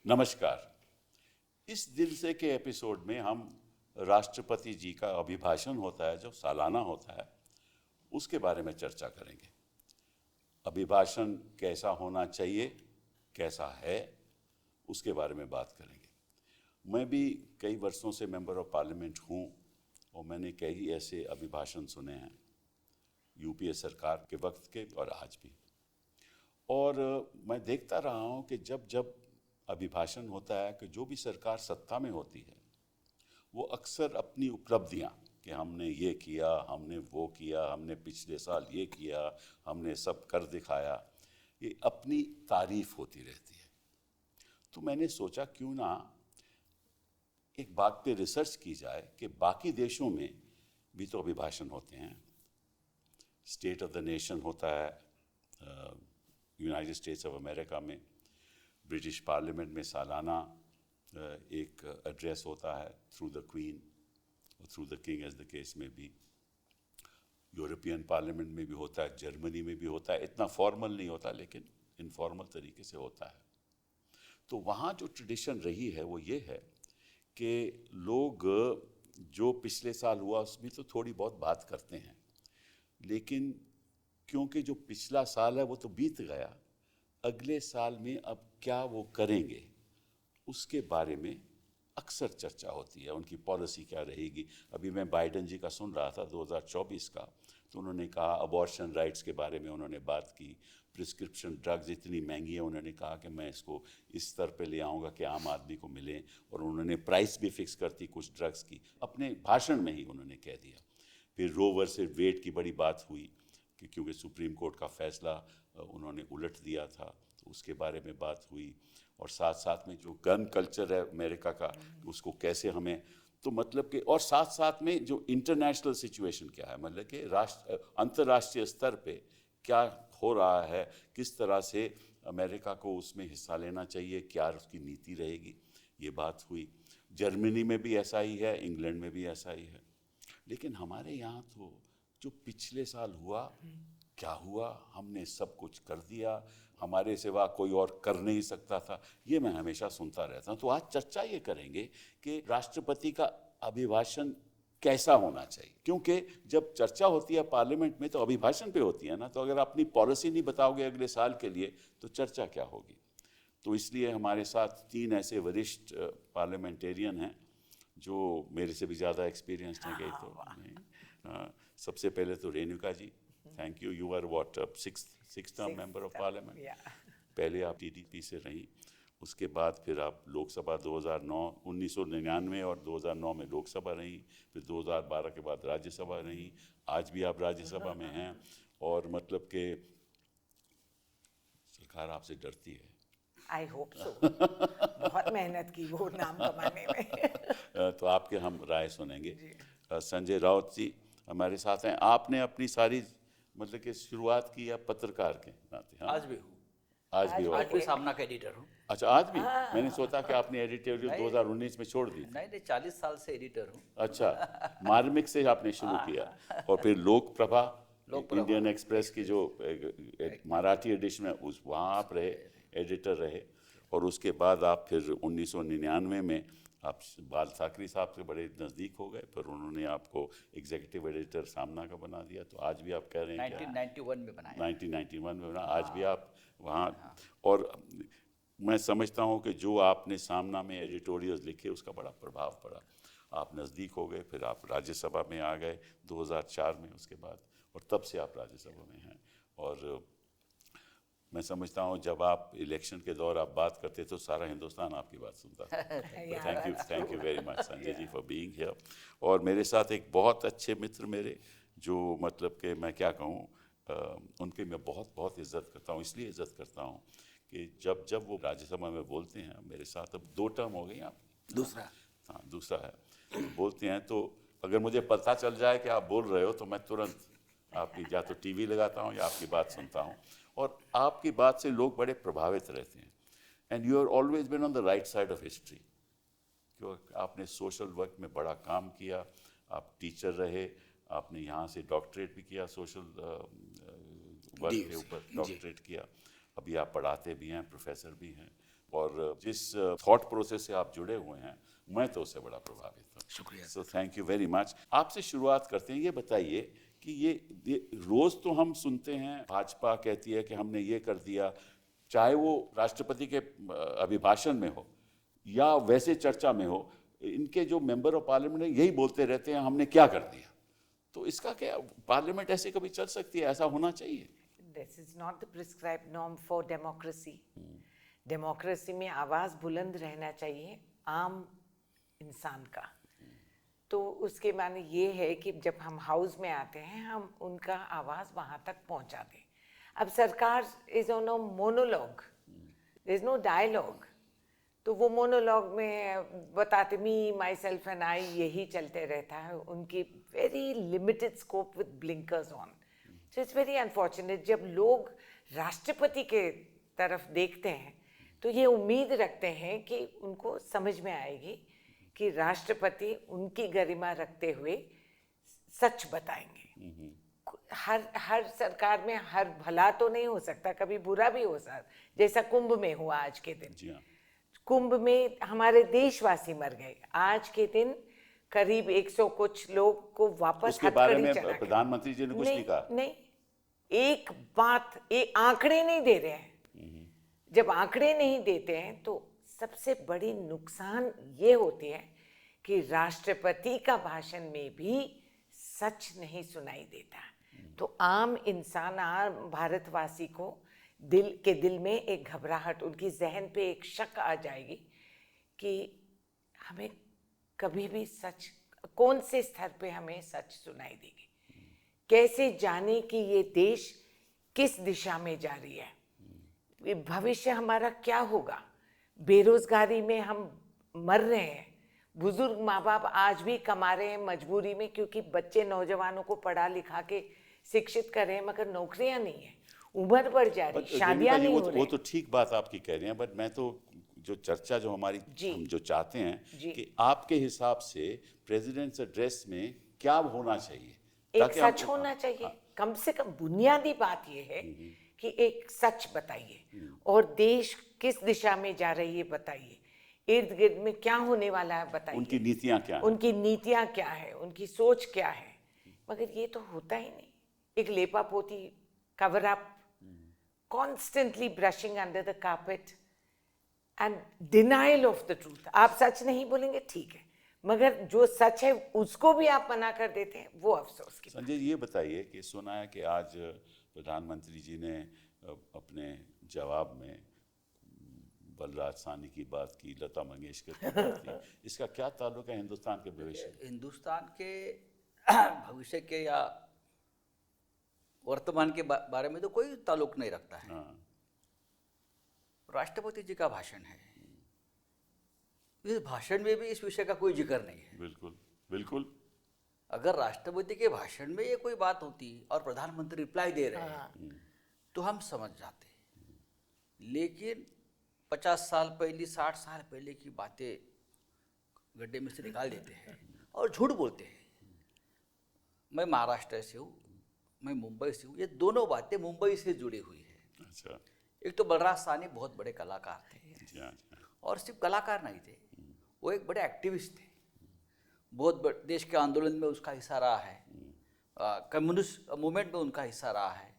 नमस्कार। इस दिल से के एपिसोड में हम राष्ट्रपति जी का अभिभाषण होता है जो सालाना होता है, उसके बारे में चर्चा करेंगे। अभिभाषण कैसा होना चाहिए, कैसा है, उसके बारे में बात करेंगे। मैं भी कई वर्षों से मेंबर ऑफ पार्लियामेंट हूँ और मैंने कई ऐसे अभिभाषण सुने हैं, यूपीए सरकार के वक्त के और आज भी। और मैं देखता रहा हूँ कि जब जब अभिभाषण होता है कि जो भी सरकार सत्ता में होती है वो अक्सर अपनी उपलब्धियाँ कि हमने ये किया, हमने वो किया, हमने पिछले साल ये किया, हमने सब कर दिखाया, ये अपनी तारीफ होती रहती है। तो मैंने सोचा क्यों ना एक बात पे रिसर्च की जाए कि बाकी देशों में भी तो अभिभाषण होते हैं। स्टेट ऑफ द नेशन होता है यूनाइटेड स्टेट्स ऑफ अमेरिका में, ब्रिटिश पार्लियामेंट में सालाना एक एड्रेस होता है थ्रू द क्वीन और through the king as the case में भी। यूरोपियन पार्लियामेंट में भी होता है, जर्मनी में भी होता है। इतना फॉर्मल नहीं होता लेकिन इनफॉर्मल तरीके से होता है। तो वहाँ जो ट्रेडिशन रही है वो ये है कि लोग जो पिछले साल हुआ उसमें तो थोड़ी बहुत बात करते हैं, लेकिन क्योंकि जो पिछला साल है वो तो बीत गया, अगले साल में अब क्या वो करेंगे उसके बारे में अक्सर चर्चा होती है। उनकी पॉलिसी क्या रहेगी। अभी मैं बाइडेन जी का सुन रहा था 2024 का, तो उन्होंने कहा अबॉर्शन राइट्स के बारे में उन्होंने बात की। प्रिस्क्रिप्शन ड्रग्स इतनी महंगी है, उन्होंने कहा कि मैं इसको इस स्तर पे ले आऊँगा कि आम आदमी को मिले, और उन्होंने प्राइस भी फिक्स कर दी कुछ ड्रग्स की, अपने भाषण में ही उन्होंने कह दिया। फिर रो वर्सेस वेड की बड़ी बात हुई कि क्योंकि सुप्रीम कोर्ट का फैसला उन्होंने उलट दिया था, तो उसके बारे में बात हुई। और साथ साथ में जो गन कल्चर है अमेरिका का, उसको कैसे हमें, तो मतलब कि, और साथ साथ में जो इंटरनेशनल सिचुएशन क्या है, मतलब कि अंतर्राष्ट्रीय स्तर पे क्या हो रहा है, किस तरह से अमेरिका को उसमें हिस्सा लेना चाहिए, क्या उसकी नीति रहेगी, ये बात हुई। जर्मनी में भी ऐसा ही है, इंग्लैंड में भी ऐसा ही है। लेकिन हमारे यहाँ तो जो पिछले साल हुआ, क्या हुआ, हमने सब कुछ कर दिया, हमारे सिवा कोई और कर नहीं सकता था, ये मैं हमेशा सुनता रहता हूँ। तो आज चर्चा ये करेंगे कि राष्ट्रपति का अभिभाषण कैसा होना चाहिए, क्योंकि जब चर्चा होती है पार्लियामेंट में तो अभिभाषण पे होती है ना, तो अगर अपनी पॉलिसी नहीं बताओगे अगले साल के लिए तो चर्चा क्या होगी। तो इसलिए हमारे साथ 3 ऐसे वरिष्ठ पार्लियामेंटेरियन हैं जो मेरे से भी ज़्यादा एक्सपीरियंस्ड हैं। सबसे पहले तो Renuka ji, thank you. You are what six term member of parliament. पहले आप टीडीपी से रही, उसके बाद फिर आप लोकसभा 2009 1999 और 2009 में लोकसभा रही, फिर 2012 के बाद राज्यसभा रही, आज भी आप राज्यसभा में हैं। और मतलब कि सरकार आपसे डरती है। I hope so. बहुत मेहनत की वो नाम कमाने में। तो आपके हम राय सुनेंगे। संजय राउत जी हमारे साथ हैं। आपने अपनी सारी मतलब कि शुरुआत की या पत्रकार के नाते? हाँ, आज भी हूँ। आज भी हो। आज भी सामना का एडिटर हूँ। अच्छा, आज भी? मैंने सोचा कि आपने एडिटोरियल 2019 में छोड़ दी थी। नहीं, 40 साल से एडिटर हूँ। अच्छा, मार्मिक से आपने शुरू किया और फिर लोक प्रभा, इंडियन एक्सप्रेस की जो मराठी एडिशन है उस वहाँ आप रहे, एडिटर रहे। और उसके बाद आप फिर 1999 में आप बाल ठाकरे साहब से बड़े नज़दीक हो गए, पर उन्होंने आपको एग्जीक्यूटिव एडिटर सामना का बना दिया। तो आज भी आप कह रहे हैं 1991 में बनाया। 1991 में बना, आज भी आप वहाँ। और मैं समझता हूँ कि जो आपने सामना में एडिटोरियल्स लिखे उसका बड़ा प्रभाव पड़ा, आप नज़दीक हो गए। फिर आप राज्यसभा में आ गए 2004 में उसके बाद, और तब से आप राज्यसभा में हैं। और मैं समझता हूँ जब आप इलेक्शन के दौर आप बात करते तो सारा हिंदुस्तान आपकी बात सुनता था। Thank you very much Sanjay ji for being here. और मेरे साथ एक बहुत अच्छे मित्र मेरे, जो मतलब कि मैं क्या कहूँ, उनकी मैं बहुत बहुत इज़्ज़त करता हूँ। इसलिए इज़्ज़त करता हूँ कि जब जब वो राज्यसभा में बोलते हैं, मेरे साथ अब 2 टर्म हो गई आप, दूसरा, हाँ दूसरा है, तो बोलते हैं तो अगर मुझे पता चल जाए कि आप बोल रहे हो तो मैं तुरंत आपकी या तो टीवी लगाता हूँ या आपकी बात सुनता हूँ। और आपकी बात से लोग बड़े प्रभावित रहते हैं। And you are always been on the right side of history, क्योंकि आपने सोशल वर्क में बड़ा काम किया, आप टीचर रहे, आपने यहाँ से डॉक्टरेट भी किया, सोशल वर्क के ऊपर डॉक्टरेट किया, अभी आप पढ़ाते भी हैं, प्रोफेसर भी हैं। और जिस थॉट प्रोसेस से आप जुड़े हुए हैं, मैं तो उससे बड़ा प्रभावित हूँ। शुक्रिया। So thank you very much. आपसे शुरुआत करते हैं, ये बताइए कि ये रोज तो हम सुनते हैं भाजपा कहती है कि हमने ये कर दिया, चाहे वो राष्ट्रपति के अभिभाषण में हो या वैसे चर्चा में हो, इनके जो मेंबर ऑफ पार्लियामेंट है यही बोलते रहते हैं हमने क्या कर दिया। तो इसका क्या, पार्लियामेंट ऐसे कभी चल सकती है? ऐसा होना चाहिए? This is not the prescribed norm for democracy. Democracy में आवाज बुलंद रहना चाहिए आम इंसान का। तो उसके माने ये है कि जब हम हाउस में आते हैं हम उनका आवाज वहां तक पहुंचा दें। अब सरकार is on a monologue, there is no dialogue. तो वो मोनोलॉग में बताते मी माई सेल्फ एंड आई यही चलते रहता है, उनकी very limited scope with blinkers on. So it's very unfortunate. जब लोग राष्ट्रपति के तरफ देखते हैं तो ये उम्मीद रखते हैं कि उनको समझ में आएगी कि राष्ट्रपति उनकी गरिमा रखते हुए सच बताएंगे। हर सरकार में हर भला तो नहीं हो सकता, कभी बुरा भी हो सकता, जैसा कुंभ में हुआ आज के दिन। जी हाँ। कुंभ में हमारे देशवासी मर गए। आज के दिन करीब 100 कुछ लोग को वापस उसके बारे में चला गया। प्रधानमंत्री जी ने कुछ नहीं कहा? नहीं, एक बात, आंकड़े नहीं दे रहे हैं। जब आंकड़े नहीं देते हैं तो सबसे बड़ी नुकसान ये होती है कि राष्ट्रपति का भाषण में भी सच नहीं सुनाई देता। तो आम इंसान, आम भारतवासी को दिल में एक घबराहट, उनकी जहन पे एक शक आ जाएगी कि हमें कभी भी सच, कौन से स्तर पे हमें सच सुनाई देगी, कैसे जाने कि ये देश किस दिशा में जा रही है, भविष्य हमारा क्या होगा। बेरोजगारी में हम मर रहे हैं, बुजुर्ग माँ बाप आज भी कमा रहे हैं मजबूरी में, क्योंकि बच्चे नौजवानों को पढ़ा लिखा के शिक्षित कर रहे हैं, मगर नौकरियां नहीं है, उम्र बढ़ जा रही, शादियां नहीं हो रही। वो तो ठीक बात आपकी कह रहे हैं, बट मैं तो जो चर्चा जो हमारी हम जो चाहते हैं कि आपके हिसाब से प्रेसिडेंट्स एड्रेस में क्या होना चाहिए, एक सच होना चाहिए। कम से कम बुनियादी बात यह है कि एक सच बताइए और देश किस दिशा में जा रही है बताइए, इर्द गिर्द में क्या होने वाला है बताइए, उनकी नीतियां क्या हैं, उनकी नीतियां क्या है, उनकी सोच क्या है। मगर ये तो होता ही नहीं। एक लेपा पोती, cover up, constantly brushing under the carpet and denial of the truth. आप सच नहीं बोलेंगे ठीक है, मगर जो सच है उसको भी आप मना कर देते हैं, वो अफसोस की। संजय जी ये बताइए कि सुना है कि आज प्रधानमंत्री जी ने अपने जवाब में बलराज साहनी की बात की, लता मंगेशकर की बात की, इसका क्या ताल्लुक है हिंदुस्तान के भविष्य? हिंदुस्तान के भविष्य के या वर्तमान के बारे में तो कोई ताल्लुक नहीं रखता है। राष्ट्रपति जी का भाषण है, इस भाषण में भी इस विषय का कोई जिक्र नहीं है। बिल्कुल बिल्कुल। अगर राष्ट्रपति के भाषण में ये कोई बात होती और प्रधानमंत्री रिप्लाई दे रहे हैं तो हम समझ जाते, लेकिन 50 साल पहले, 60 साल पहले की बातें गड्ढे में से निकाल देते हैं और झूठ बोलते हैं। मैं महाराष्ट्र से हूँ, मैं मुंबई से हूँ, ये दोनों बातें मुंबई से जुड़ी हुई है। अच्छा। एक तो बलराज साहनी बहुत बड़े कलाकार थे, जी हाँ। और सिर्फ कलाकार नहीं थे, वो एक बड़े एक्टिविस्ट थे। बहुत बड़े देश के आंदोलन में उसका हिस्सा रहा है, कम्युनिस्ट मूवमेंट में उनका हिस्सा रहा है।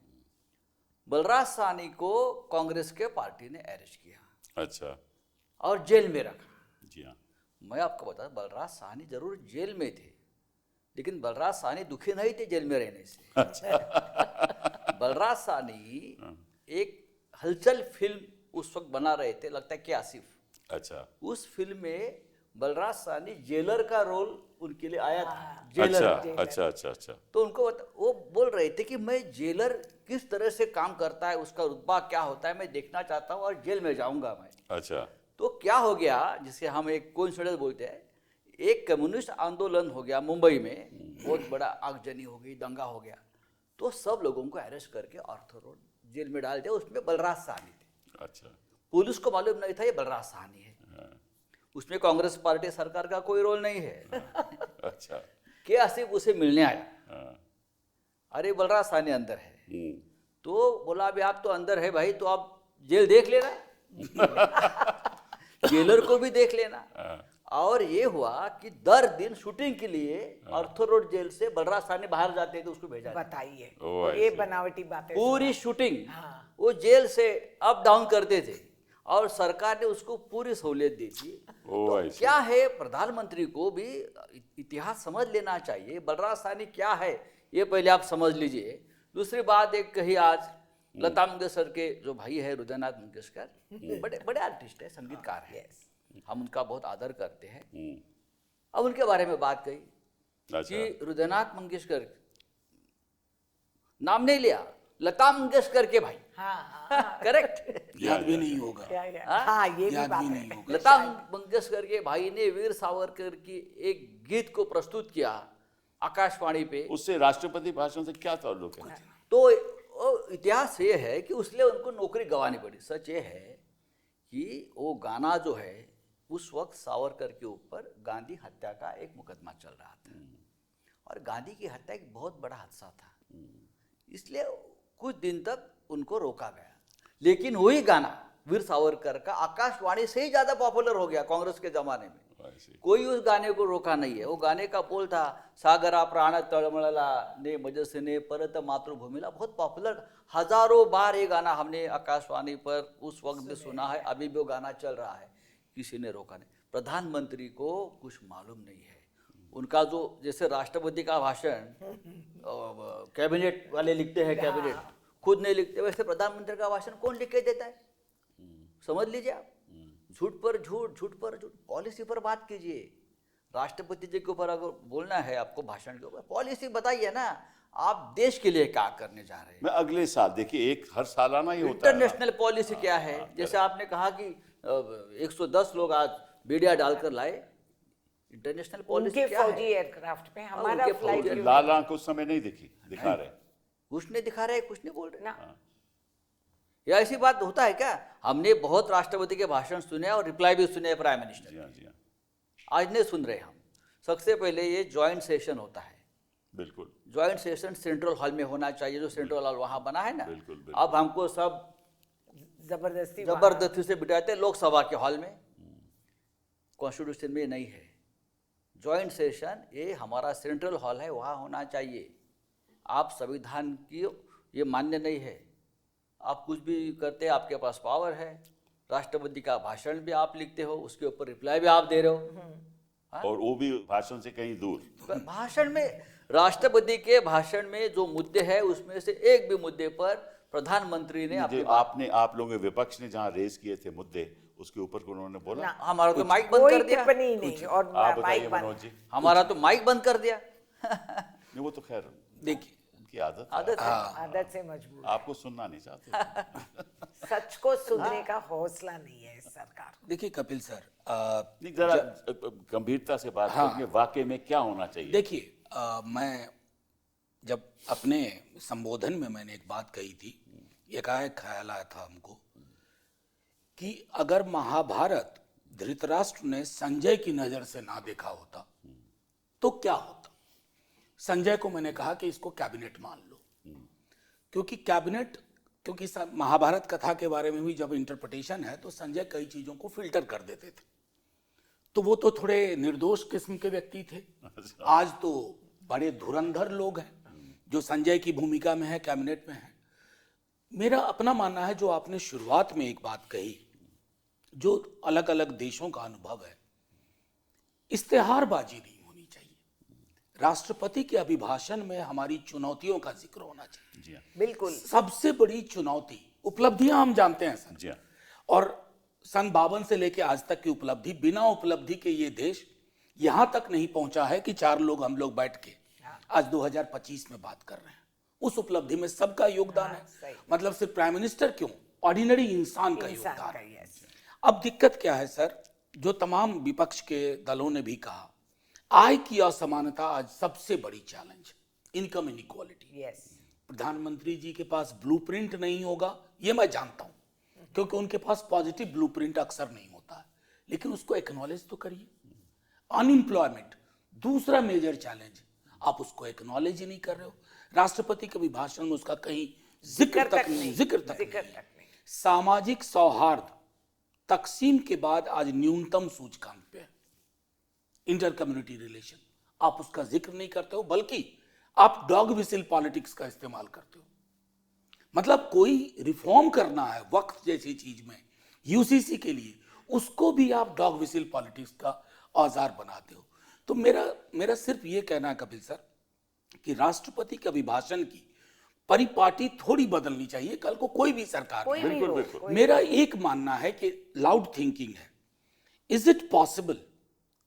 बलराज साहनी को कांग्रेस के पार्टी ने अरेस्ट किया, अच्छा, और जेल में रखा। जी हाँ। मैं आपको बता, बलराज साहनी जरूर जेल में थे, लेकिन बलराज साहनी दुखी नहीं थे जेल में रहने से। अच्छा। बलराज साहनी एक हलचल फिल्म उस वक्त बना रहे थे, लगता है कि आसिफ। अच्छा। उस फिल्म में बलराज साहनी जेलर का रोल उनके लिए आया था। जेलर। अच्छा अच्छा अच्छा। तो उनको वो बोल रहे थे कि मैं जेलर किस तरह से काम करता है, उसका रुतबा क्या होता है, मैं देखना चाहता हूँ और जेल में जाऊंगा मैं। अच्छा। तो क्या हो गया, जिसे हम एक कोइंसिडेंस बोलते हैं, एक कम्युनिस्ट आंदोलन हो गया मुंबई में, बहुत बड़ा आगजनी हो गई, दंगा हो गया, तो सब लोगों को अरेस्ट करके ऑर्थर रोड जेल में डाल दिया। उसमें बलराज साहनी थे। अच्छा। पुलिस को मालूम नहीं था ये बलराज साहनी है। उसमें कांग्रेस पार्टी सरकार का कोई रोल नहीं है। अच्छा। के आसिफ उसे मिलने आया, अरे बलराज साहनी अंदर है। तो बोला अभी आप तो अंदर है भाई, तो आप जेल देख लेना। जेलर को भी देख लेना। और ये हुआ कि दर दिन शूटिंग के लिए ऑर्थो रोड जेल से बलराज साहनी बाहर जाते थे, उसको भेजा बताइए, ओ, ये ऐसे। बनावटी बातें पूरी सुना। शूटिंग हाँ। वो जेल से अप डाउन करते थे और सरकार ने उसको पूरी सहूलियत दी थी। ओ, तो ऐसे। क्या है, प्रधानमंत्री को भी इतिहास समझ लेना चाहिए। बलराज साहनी क्या है ये पहले आप समझ लीजिए। दूसरी बात, एक कही आज लता मंगेशकर के जो भाई है हृदयनाथ मंगेशकर, बड़े बड़े आर्टिस्ट है, संगीतकार है, हम उनका बहुत आदर करते हैं। अब उनके बारे में बात कही अच्छा। कि हृदयनाथ मंगेशकर, नाम नहीं लिया, लता मंगेशकर के भाई। हाँ, हाँ, करेक्ट। याद भी नहीं होगा। हाँ, ये भी याद बात भी है। नहीं होगा। लता मंगेशकर के भाई ने वीर सावरकर की एक गीत को प्रस्तुत किया आकाशवाणी पे। उससे राष्ट्रपति भाषण से क्या ताल्लुक है? तो इतिहास ये है कि उसने उनको नौकरी गंवानी पड़ी। सच ये है कि वो गाना जो है, उस वक्त सावरकर के ऊपर गांधी हत्या का एक मुकदमा चल रहा था और गांधी की हत्या एक बहुत बड़ा हादसा था, इसलिए कुछ दिन तक उनको रोका गया। लेकिन वही गाना वीर सावरकर का आकाशवाणी से ही ज्यादा पॉपुलर हो गया कांग्रेस के जमाने में। कोई उस गाने को रोका नहीं है। वो गाने का बोल था, सागरा प्राण तळमळला ने मजसने परत मातृभूमिला, बहुत पॉपुलर। हजारों बार ये गाना हमने आकाशवाणी पर उस वक्त भी सुना है, अभी भी वो गाना चल रहा है, किसी ने रोका नहीं। प्रधानमंत्री को कुछ मालूम नहीं है। उनका जो, जैसे राष्ट्रपति का भाषण कैबिनेट वाले लिखते हैं, कैबिनेट खुद नहीं लिखते, वैसे प्रधानमंत्री का भाषण कौन लिख के देता है? समझ लीजिए आप, झूठ पर झूठ, झूठ पर झूठ। पॉलिसी पर बात कीजिए। राष्ट्रपति जी के ऊपर अगर बोलना है आपको भाषण के ऊपर, पॉलिसी बताइए ना, आप देश के लिए क्या करने जा रहे हैं। मैं अगले साल, देखिए एक हर सालाना ही होता है ना। इंटरनेशनल पॉलिसी क्या है? जैसे आपने कहा कि 110 लोग आज मीडिया डालकर लाए, इंटरनेशनल पॉलिसी उनके क्या फौजी है? एयरक्राफ्ट में हमारा उनके फ्लाइट फौजी- क्यों लाल आंख उस समय नहीं दिखा रहे। कुछ नहीं दिखा रहे, कुछ नहीं बोल रहे ना? या ऐसी बात होता है क्या? हमने बहुत राष्ट्रपति के भाषण सुने और रिप्लाई भी सुने प्राइम मिनिस्टर। जी हाँ, जी हाँ, आज नहीं सुन रहे हम। सबसे पहले ये जॉइंट सेशन होता है। बिल्कुल जॉइंट सेशन सेंट्रल हॉल में होना चाहिए, जो सेंट्रल हॉल वहां बना है ना। बिल्कुल, बिल्कुल। अब हमको सब जबरदस्ती से बिठाते हैं लोकसभा के हॉल में। कॉन्स्टिट्यूशन में नहीं है। जॉइंट सेशन ये हमारा सेंट्रल हॉल है, वहाँ होना चाहिए। आप संविधान की ये मान्य नहीं है, आप कुछ भी करते हैं, आपके पास पावर है। राष्ट्रपति का भाषण भी आप लिखते हो, उसके ऊपर रिप्लाई भी आप दे रहे हो। और वो भी भाषण से कहीं दूर। भाषण में, राष्ट्रपति के भाषण में जो मुद्दे हैं उसमें से एक भी मुद्दे पर प्रधानमंत्री ने अपनी आप लोगों के विपक्ष ने जहाँ रेस किए थे मुद्दे, उसके ऊपर उन्होंने बोला। हमारा तो माइक बंद कोई कर दिया। टिप्पणी ही नहीं और आप बताइए माइक मनोज बंद। जी। हमारा तो माइक बंद कर दिया। नहीं, वो तो खैर देखिए, उनकी आदत है। आदत है। आदत से मजबूर। आपको सुनना नहीं चाहते। सच को सुनने का हौसला नहीं है इस सरकार को। देखिए कपिल सर, नहीं, जरा गंभीरता से बात करेंगे, वाकई में क्या होना चाहिए। देखिए, मैं जब अपने संबोधन में मैंने एक बात कही थी, एकाएक ख्याल आया था हमको कि अगर महाभारत धृतराष्ट्र ने संजय की नजर से ना देखा होता तो क्या होता। संजय को मैंने कहा कि इसको कैबिनेट मान लो, क्योंकि कैबिनेट, क्योंकि महाभारत कथा के बारे में भी जब इंटरप्रिटेशन है तो संजय कई चीजों को फिल्टर कर देते थे। तो वो तो थोड़े निर्दोष किस्म के व्यक्ति थे। आज तो बड़े धुरंधर लोग हैं जो संजय की भूमिका में है, कैबिनेट में है। मेरा अपना मानना है, जो आपने शुरुआत में एक बात कही, जो अलग अलग देशों का अनुभव है, इश्तेहारबाजी नहीं होनी चाहिए। राष्ट्रपति के अभिभाषण में हमारी चुनौतियों का जिक्र होना चाहिए। जी हाँ, बिल्कुल। सबसे बड़ी चुनौती, उपलब्धियां हम जानते हैं सर, जी हाँ, और सन 52 से लेके आज तक की उपलब्धि, बिना उपलब्धि के ये देश यहां तक नहीं पहुंचा है कि चार लोग हम लोग बैठ के आज 2025 में बात कर रहे हैं। उस उपलब्धि में सबका योगदान है। मतलब सिर्फ प्राइम मिनिस्टर क्यों, ऑर्डिनरी इंसान का योगदान है। अब दिक्कत क्या है सर, जो तमाम विपक्ष के दलों ने भी कहा, आय की असमानता आज सबसे बड़ी चैलेंज, इनकम इनइक्वालिटी। प्रधानमंत्री जी के पास ब्लूप्रिंट नहीं होगा, ये मैं जानता हूं, क्योंकि उनके पास पॉजिटिव ब्लूप्रिंट अक्सर नहीं होता है, लेकिन उसको एक्नॉलेज तो करिए। अनएम्प्लॉयमेंट दूसरा मेजर चैलेंज, आप उसको एक्नॉलेज ही नहीं कर रहे हो। राष्ट्रपति के भाषण में उसका कहीं जिक्र तक नहीं। सामाजिक सौहार्द तकसीम के बाद आज न्यूनतम सूचकांक पे है इंटर कम्युनिटी रिलेशन। आप उसका जिक्र नहीं करते हो, बल्कि आप डॉग विसिल पॉलिटिक्स का इस्तेमाल करते हो। मतलब कोई रिफॉर्म करना है वक्त जैसी चीज में यूसीसी के लिए, उसको भी आप डॉग विसिल पॉलिटिक्स का औजार बनाते हो। तो मेरा सिर्फ ये कहना है कपिल सर कि राष्ट्रपति के अभिभाषण की परिपाटी थोड़ी बदलनी चाहिए, कल को कोई भी सरकार कोई भी बिल्कुल हो, बिल्कुल। कोई मेरा एक मानना है कि लाउड थिंकिंग है। Is it possible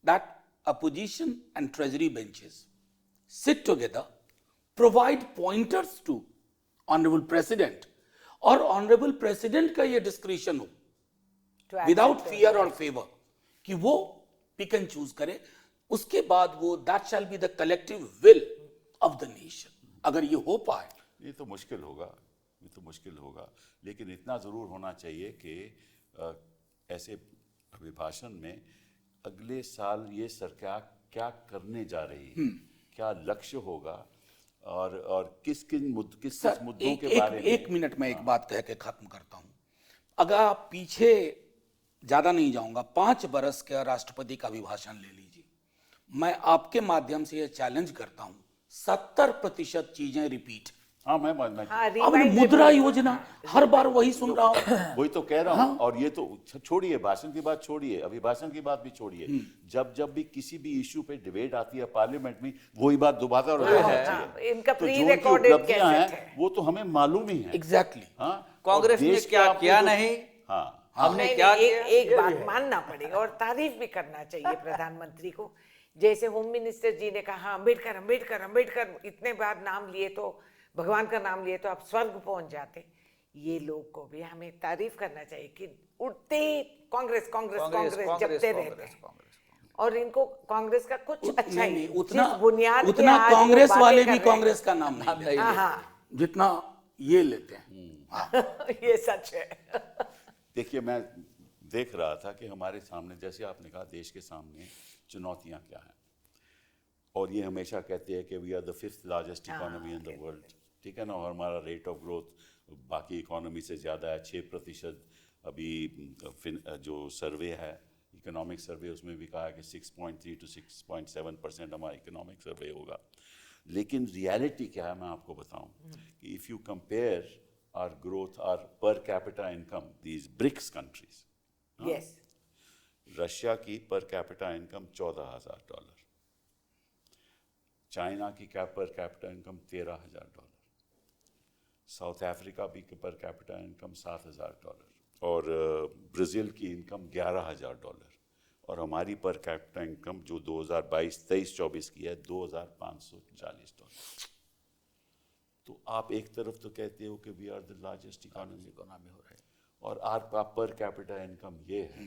that opposition and treasury benches sit together, provide pointers to honourable president, और ऑनरेबल प्रेसिडेंट का ये डिस्क्रिशन हो to विदाउट accept फियर और फेवर कि वो पिक एंड चूज करे, उसके बाद वो that shall be the collective will of the nation. अगर ये हो पाए, ये तो मुश्किल होगा, लेकिन इतना ज़रूर होना चाहिए कि ऐसे अभिभाषण में अगले साल ये सरकार क्या करने जा रही है, क्या लक्ष्य होगा, और किस मुद्दों के बारे में। एक मिनट में एक बात कह के खत्म करता हूं। अगर आप पीछे ज्यादा नहीं जाऊंगा, 5 बरस का राष्ट्रपति का अभिभाषण ले लीजिए, मैं आपके माध्यम से यह चैलेंज करता हूं 70% चीजें रिपीट। हाँ, मैं हाँ, अब मुद्रा योजना हर बार वही सुन रहा हूं। वही तो कह रहा हूँ। और ये तो छोड़िए, भाषण की बात छोड़िए, अभिभाषण की बात भी छोड़िए, जब भी किसी भी इशू पे डिबेट आती है पार्लियामेंट में, वही बात दोबारा जाती है। इनका तो प्री जो उनकी रिकॉर्डेड उपलब्धियां कैसेट हैं है। वो तो हमें मालूम ही है। एग्जैक्टली। हाँ, कांग्रेस और ने देश के क्या आपने किया जो- नहीं, हाँ, हमने नहीं, क्या नहीं, किया, एक बात मानना पड़ेगा और तारीफ भी करना चाहिए प्रधानमंत्री को। जैसे होम मिनिस्टर जी ने कहा अम्बेडकर अम्बेडकर अम्बेडकर, इतने बार नाम लिए तो, भगवान का नाम लिए तो आप स्वर्ग पहुंच जाते। ये लोग को भी हमें तारीफ करना चाहिए कि उठते कांग्रेस कांग्रेस कांग्रेस जपते रहते हैं, और इनको कांग्रेस का कुछ अच्छा ही नहीं, जिस बुनियाद पे उतना आज वो कांग्रेस बातें वाले कर भी रहे हैं। कांग्रेस का नाम नहीं लेते हाँ हाँ जितना ये लेते हैं। ये सच है। देखिए, मैं देख रहा था कि हमारे सामने, जैसे आपने कहा, देश के सामने चुनौतियां क्या हैं, और ये हमेशा कहते हैं कि we are the 5th largest economy in the world, ठीक है ना, और हमारा रेट ऑफ ग्रोथ बाकी इकोनॉमी से ज़्यादा है, 6%। अभी जो सर्वे है, इकोनॉमिक सर्वे, उसमें भी कहा है कि 6.3 to 6.7% हमारा इकोनॉमिक सर्वे होगा। लेकिन रियलिटी क्या है, मैं आपको बताऊं कि if you compare our growth, our per capita income, these BRICS countries, yes, Russia की पर कैपिटा इनकम $14,000, चाइना की per capita income $13,000, south Africa भी पर कैपिटा इनकम $7,000, और ब्राज़ील की इनकम $11,000, और हमारी पर कैपिटा इनकम जो 2022-23-24 की है $2,540। तो आप एक तरफ तो कहते हो कि we are the largest economy हो रहा है, और आपका पर कैपिटा इनकम ये है,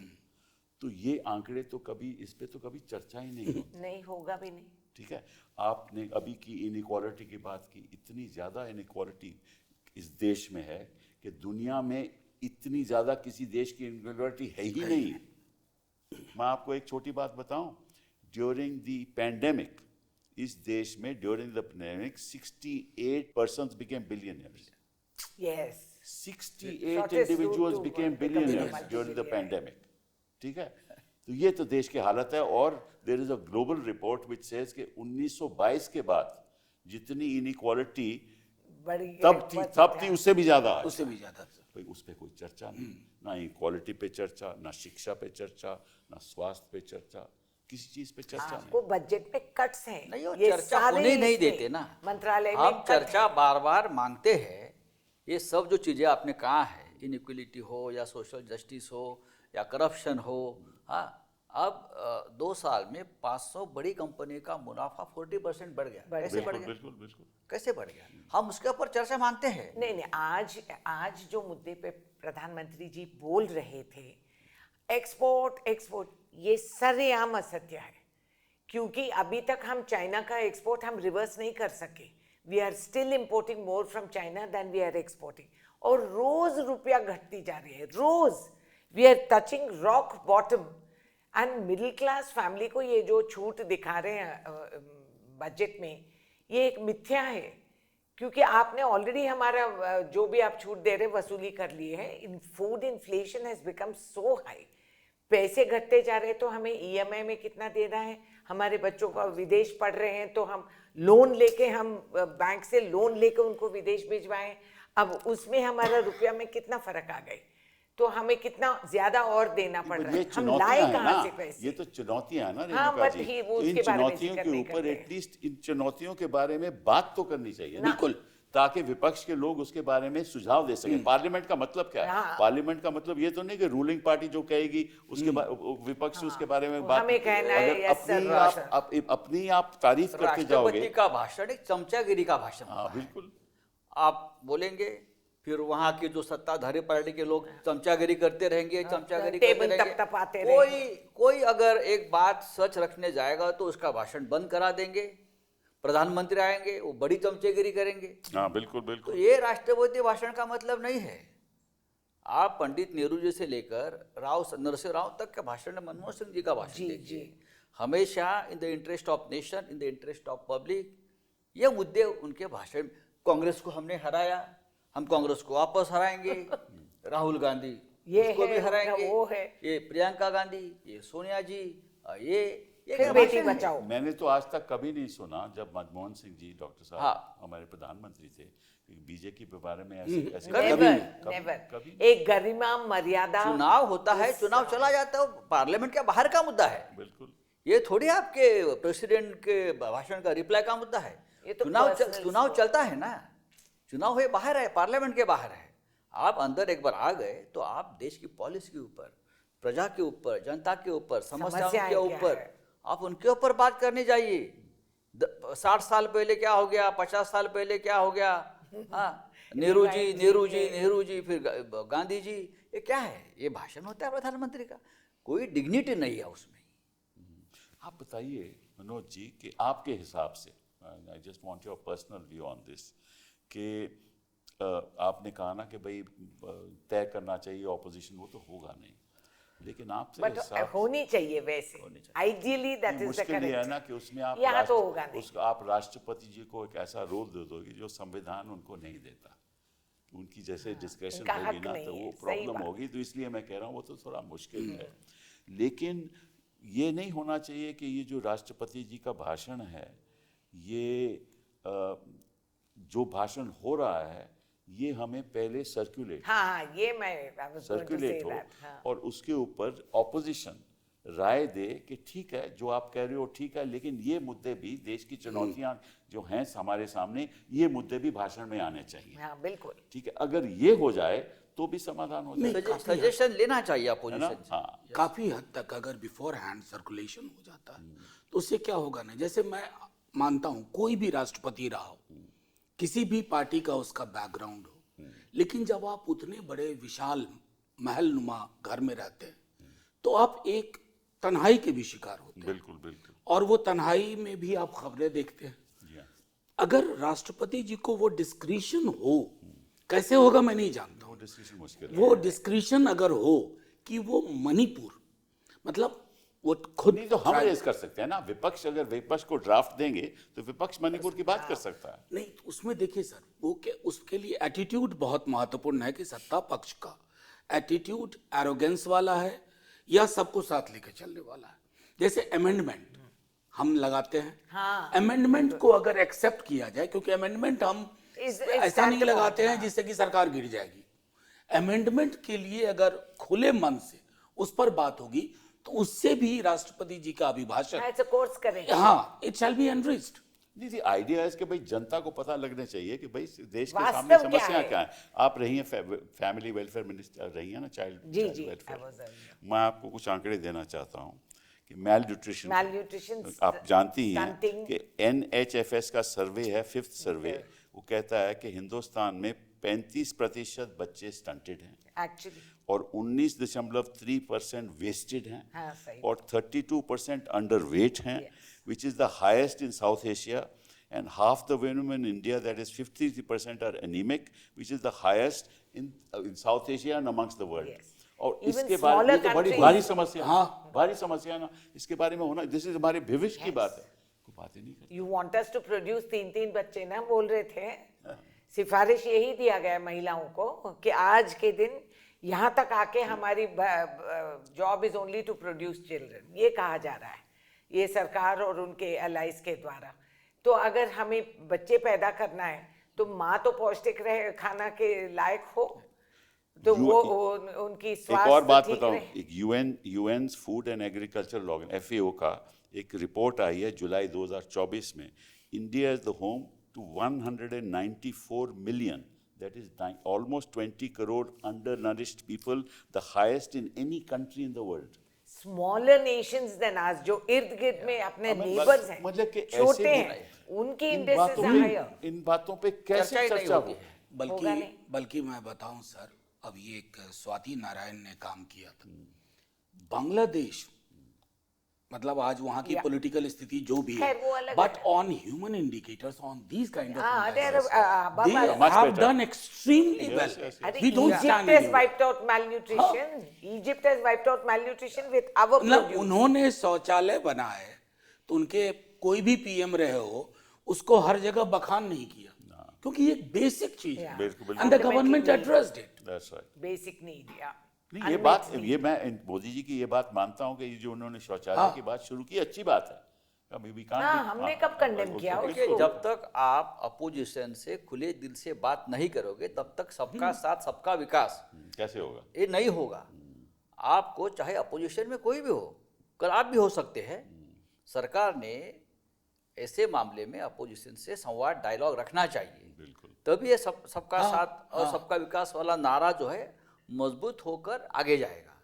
तो ये आंकड़े तो कभी, इस पे तो कभी चर्चा ही नहीं होती। नहीं होगा भी नहीं। ठीक है, आपने अभी की इनइक्वालिटी की बात की, इतनी ज़्यादा इनइक्वालिटी इस देश में है कि दुनिया में इतनी ज़्यादा किसी देश की इनइक्वालिटी है ही नहीं। मैं आपको एक छोटी बात बताऊं, ड्यूरिंग द पैंडेमिक, इस देश में during the pandemic 68% became billionaires. Yes. 68 Shortest individuals route to became become a billionaires during the multi-billionaire. pandemic. ठीक है, तो ये तो देश की हालत है। और there is a global report which says कि 1922 के बाद जितनी इनइक्वालिटी बड़ी तब थी उससे भी ज्यादा है। उससे भी ज्यादा। भाई उस पे कोई चर्चा नहीं, ना इक्वालिटी पे चर्चा, ना शिक्षा पे चर्चा, ना स्वास्थ्य पे चर्चा, किसी चीज पे चर्चा नहीं। आपको बजट में कट्स हैं, नहीं, वो ये चर्चा सारे होने नहीं इसमें देते ना। मंत्रालय में हम कट चर्चा है। बार बार मांगते हैं। ये सब जो चीज़ें आपने कहा है, इनइक्वलिटी हो या सोशल जस्टिस हो या करप्शन हो, हाँ, अब 2 साल में 500 बड़ी कंपनी का मुनाफा 40% बढ़ गया। कैसे बढ़ बिल्कुल गया? बिल्कुल बिल्कुल। कैसे बढ़ गया? हम उसके ऊपर चर्चा मांगते हैं। नहीं नहीं, आज जो मुद्दे पे प्रधानमंत्री जी बोल रहे थे, एक्सपोर्ट एक्सपोर्ट, ये सरेआम असत्य है। क्योंकि अभी तक हम चाइना का एक्सपोर्ट हम रिवर्स नहीं कर सके। We are still importing more from China then we are exporting, और रोज रुपया घटती जा रही है, रोज we are touching rock bottom. And middle class family को ये जो छूट दिखा रहे हैं बजट में, ये एक मिथ्या है। क्योंकि आपने ऑलरेडी हमारा जो भी आप छूट दे रहे वसूली कर लिए है। इन food inflation has become so high, पैसे घटते जा रहे हैं, तो हमें ईएमआई में कितना देना है, हमारे बच्चों का विदेश पढ़ रहे हैं तो हम लोन लेके, हम बैंक से लोन लेके उनको विदेश भिजवाएं, अब उसमें हमारा रुपया में कितना फर्क आ गए, तो हमें कितना ज्यादा और देना पड़ रहा ये है, हम चुनौतियां लाए हैं कहाँ ना, से पैसे? ये तो चुनौतियां हैं ना हाँ, रेणुका but जी। he- वो तो इन उसके बारे में चुनौतियों जिक्र के नहीं ऊपर करते। एटलीस्ट इन चुनौतियों के बारे में बात तो करनी चाहिए, बिल्कुल। ताकि विपक्ष के लोग उसके बारे में सुझाव दे सकें। पार्लियामेंट का मतलब क्या है? हाँ। पार्लियामेंट का मतलब ये तो नहीं कि रूलिंग पार्टी जो कहेगी उसके विपक्ष उसके बारे में बात, हमें कहना है, अगर yes sir, अपनी आप तारीफ करते जाओगे। राष्ट्रपति का भाषण एक चमचागिरी का भाषण हाँ होता है। बिल्कुल। आप बोलेंगे, फिर वहाँ के जो सत्ताधारी पार्टी के लोग चमचागिरी करते रहेंगे, चमचागिरी करते टेबल रहेंगे। तपतपाते कोई अगर एक बात सच रखने जाएगा तो उसका भाषण बंद करा देंगे, प्रधानमंत्री आएंगे वो बड़ी चमचागिरी करेंगे। हाँ बिल्कुल तो बिल्कुल। ये राष्ट्रपति भाषण का मतलब नहीं है। आप पंडित नेहरू जी से लेकर नरसिंह राव तक के भाषण में, मनमोहन सिंह जी का भाषण देखिए, हमेशा in the interest of nation, in the interest of public, ये मुद्दे उनके भाषण। कांग्रेस को हमने हराया, हम कांग्रेस को वापस हराएंगे, राहुल गांधी ये उसको भी है, हराएंगे, वो है। ये प्रियंका गांधी, ये सोनिया जी, ये फिर क्या बेटी भाषण है? बचाओ। मैंने तो आज तक कभी नहीं सुना जब मनमोहन सिंह जी डॉक्टर साहब हाँ। हमारे प्रधानमंत्री थे, बीजेपी के बारे में ऐसे ऐसे नेवर, एक गरिमा मर्यादा। चुनाव होता है, चुनाव चला जाता है, वो पार्लियामेंट के बाहर का मुद्दा है। बिल्कुल। ये थोड़ी आपके प्रेसिडेंट के भाषण का रिप्लाई का मुद्दा है। ये तो चुनाव personal चलता है ना, चुनाव है बाहर है, पार्लियामेंट के बाहर है। आप अंदर एक बार आ गए तो आप देश की पॉलिसी के ऊपर, प्रजा के ऊपर, जनता के ऊपर, समस्याओं समस्याएं के क्या ऊपर है? आप उनके ऊपर बात करनी चाहिए। 60 साल पहले क्या हो गया, 50 साल पहले क्या हो गया, हाँ, नेहरू जी, फिर गांधी जी, ये क्या है? ये भाषण होता है प्रधानमंत्री का, कोई डिग्निटी नहीं है उसमें। आप बताइए मनोज जी कि आपके हिसाब से, I just want your personal view on this, कि आपने कहा ना कि भाई तय करना चाहिए ऑपोजिशन, वो तो होगा नहीं, लेकिन आपसे बट होनी चाहिए वैसे, आइडियली दैट इज द मुश्किल ये है ना करेक्ट। कि उसमें आप यहाँ तो होगा नहीं। आप राष्ट्रपति जी को एक ऐसा रोल दे दोगे जो संविधान उनको नहीं देता, उनकी जैसे डिस्कशन उनका होगी हक ना नहीं तो है, वो सही प्रॉब्लम बात। होगी। तो इसलिए मैं कह रहा हूँ वो तो थोड़ा मुश्किल है, लेकिन ये नहीं होना चाहिए कि ये जो राष्ट्रपति जी का भाषण है, ये जो भाषण हो रहा है ये हमें पहले सर्कुलेट हाँ, ये मैं I was going to say circulate हो that, हाँ। और उसके ऊपर ऑपोजिशन राय दे कि ठीक है जो आप कह रहे हो ठीक है, लेकिन ये मुद्दे भी, देश की चुनौतियां जो हैं हमारे सामने, ये मुद्दे भी भाषण में आने चाहिए। हाँ बिल्कुल। ठीक है, अगर ये हो जाए तो भी समाधान हो जाए, सजेशन लेना चाहिए है ना? अपोजिशन से। हाँ काफी हद तक अगर बिफोर हैंड सर्कुलेशन हो जाता है तो उससे क्या होगा ना, जैसे मैं मानता हूं कोई भी राष्ट्रपति रहा हो, किसी भी पार्टी का उसका बैकग्राउंड हो, लेकिन जब आप उतने बड़े विशाल महल नुमा घर में रहते हैं तो आप एक तन्हाई के भी शिकार होते हैं, बिल्कुल बिल्कुल। और वो तन्हाई में भी आप खबरें देखते हैं। Yeah. अगर राष्ट्रपति जी को वो डिस्क्रिशन हो, कैसे होगा मैं नहीं जानता हूं, वो डिस्कशन मुश्किल है। वो डिस्क्रिशन अगर हो कि वो मणिपुर, मतलब वो खुद नहीं तो हम रेज कर सकते हैं ना, विपक्ष अगर विपक्ष को ड्राफ्ट देंगे तो विपक्ष मणिपुर की बात कर सकता है। नहीं, उसमें देखिए सर, वो के उसके लिए एटीट्यूड बहुत महत्वपूर्ण है कि सत्ता पक्ष का एटीट्यूड एरोगेंस वाला है या सबको साथ लेकर चलने वाला है। जैसे अमेंडमेंट हम लगाते हैं, हाँ, अमेंडमेंट को अगर एक्सेप्ट किया जाए, क्योंकि अमेंडमेंट हम ऐसा नहीं लगाते हैं जिससे कि सरकार गिर जाएगी। अमेंडमेंट के लिए अगर खुले मन से उस पर बात होगी तो उससे भी राष्ट्रपति जी का अभिभाषण, ऐसा कोर्स करेंगे। हाँ, इट शैल बी एनरिच्ड। नहीं, आइडिया है कि भाई जनता को पता लगना चाहिए कि भाई देश के वास्तव सामने क्या समस्या है? क्या है। आप रही हैं फैमिली वेलफेयर मिनिस्टर रही हैं ना, चाइल्ड जी, जी, वेलफेयर। I was a- मैं आपको कुछ आंकड़े देना चाहता हूँ कि मैलन्यूट्रिशन Malnutrition, आप जानती हैं stunting। कि NHFS का सर्वे है, 5th सर्वे, वो कहता है कि हिंदुस्तान में 35% बच्चे स्टंटेड हैं एक्चुअली और 19.3% वेस्टेड हैं हाँ, सही। और 32% अंडरवेट हैं, which is the highest in South Asia, and half the women in India, that is 53%, are anemic, which is the highest in South Asia and amongst the world. Yes. और Even इसके बारे smaller में तो बड़ी countries- भारी समस्या, हाँ भारी समस्या है ना, इसके बारे में होना, दिस इज हमारे भविष्य की बात है, कोई बात ही नहीं करती। You want us to produce 3-3 बच्चे ना बोल रहे थे। सिफारिश यही दिया गया है महिलाओं को कि आज के दिन यहाँ तक आके हमारी job is only to produce children, ये कहा जा रहा है, ये सरकार और उनके अलाइज के द्वारा। तो अगर हमें बच्चे पैदा करना है तो माँ तो पौष्टिक रहे, खाना के लायक हो, तो वो उनकी एक और स्वास्थ्य बात ठीक बताऊं, रहे। एक UN food and agriculture FAO का एक रिपोर्ट आई है जुलाई 2024 में। India is the home to 194 million, that is almost 20 crore undernourished people, the highest in any country in the world. Smaller nations than आज, जो इर्द गिर्द में अपने हमें नेबर्स हैं, मतलब कि छोटे ऐसे हैं, उनकी इन इंडेक्सेस बातों हैं पे हायर। इन बातों पे चर्चा कैसे ही नहीं चर्चा होती हो? है। होगा नहीं। बल्कि मैं बताऊं सर, अब ये एक स्वाति नारायण ने काम किया था। बांग्लादेश, मतलब आज वहां की या। पॉलिटिकल स्थिति जो भी है, खैर, वो अलग बट है। On human indicators, on these kind of हाँ, they are, they much have better. done extremely Yes, well. yes, yes. I think We don't Egypt stand has anywhere. wiped out malnutrition. Egypt has wiped out malnutrition with our मतलब produce. उन्होंने शौचालय बनाए तो उनके कोई भी PM रहे हो उसको हर जगह बखान नहीं किया, क्योंकि ये बेसिक चीज है, बिल्कुल, बिल्कुल। And the government addressed it. That's right. Basic need, yeah. नहीं, ये बात, ये मैं मोदी जी की ये बात मानता हूँ कि ये जो उन्होंने शौचालय की बात शुरू की, अच्छी बात है। अभी भी हाँ, हमने कब condemn किया देखिए, उसको? जब तक आप अपोजिशन से खुले दिल से बात नहीं करोगे तब तक सबका साथ सबका विकास कैसे होगा? ये नहीं होगा। आपको चाहे अपोजिशन में कोई भी हो, कल आप भी हो सकते हैं। सरकार ने ऐसे मामले में अपोजिशन से संवाद, डायलॉग रखना चाहिए, बिल्कुल। तभी ये सबका साथ और सबका विकास वाला नारा जो है मजबूत होकर आगे जाएगा।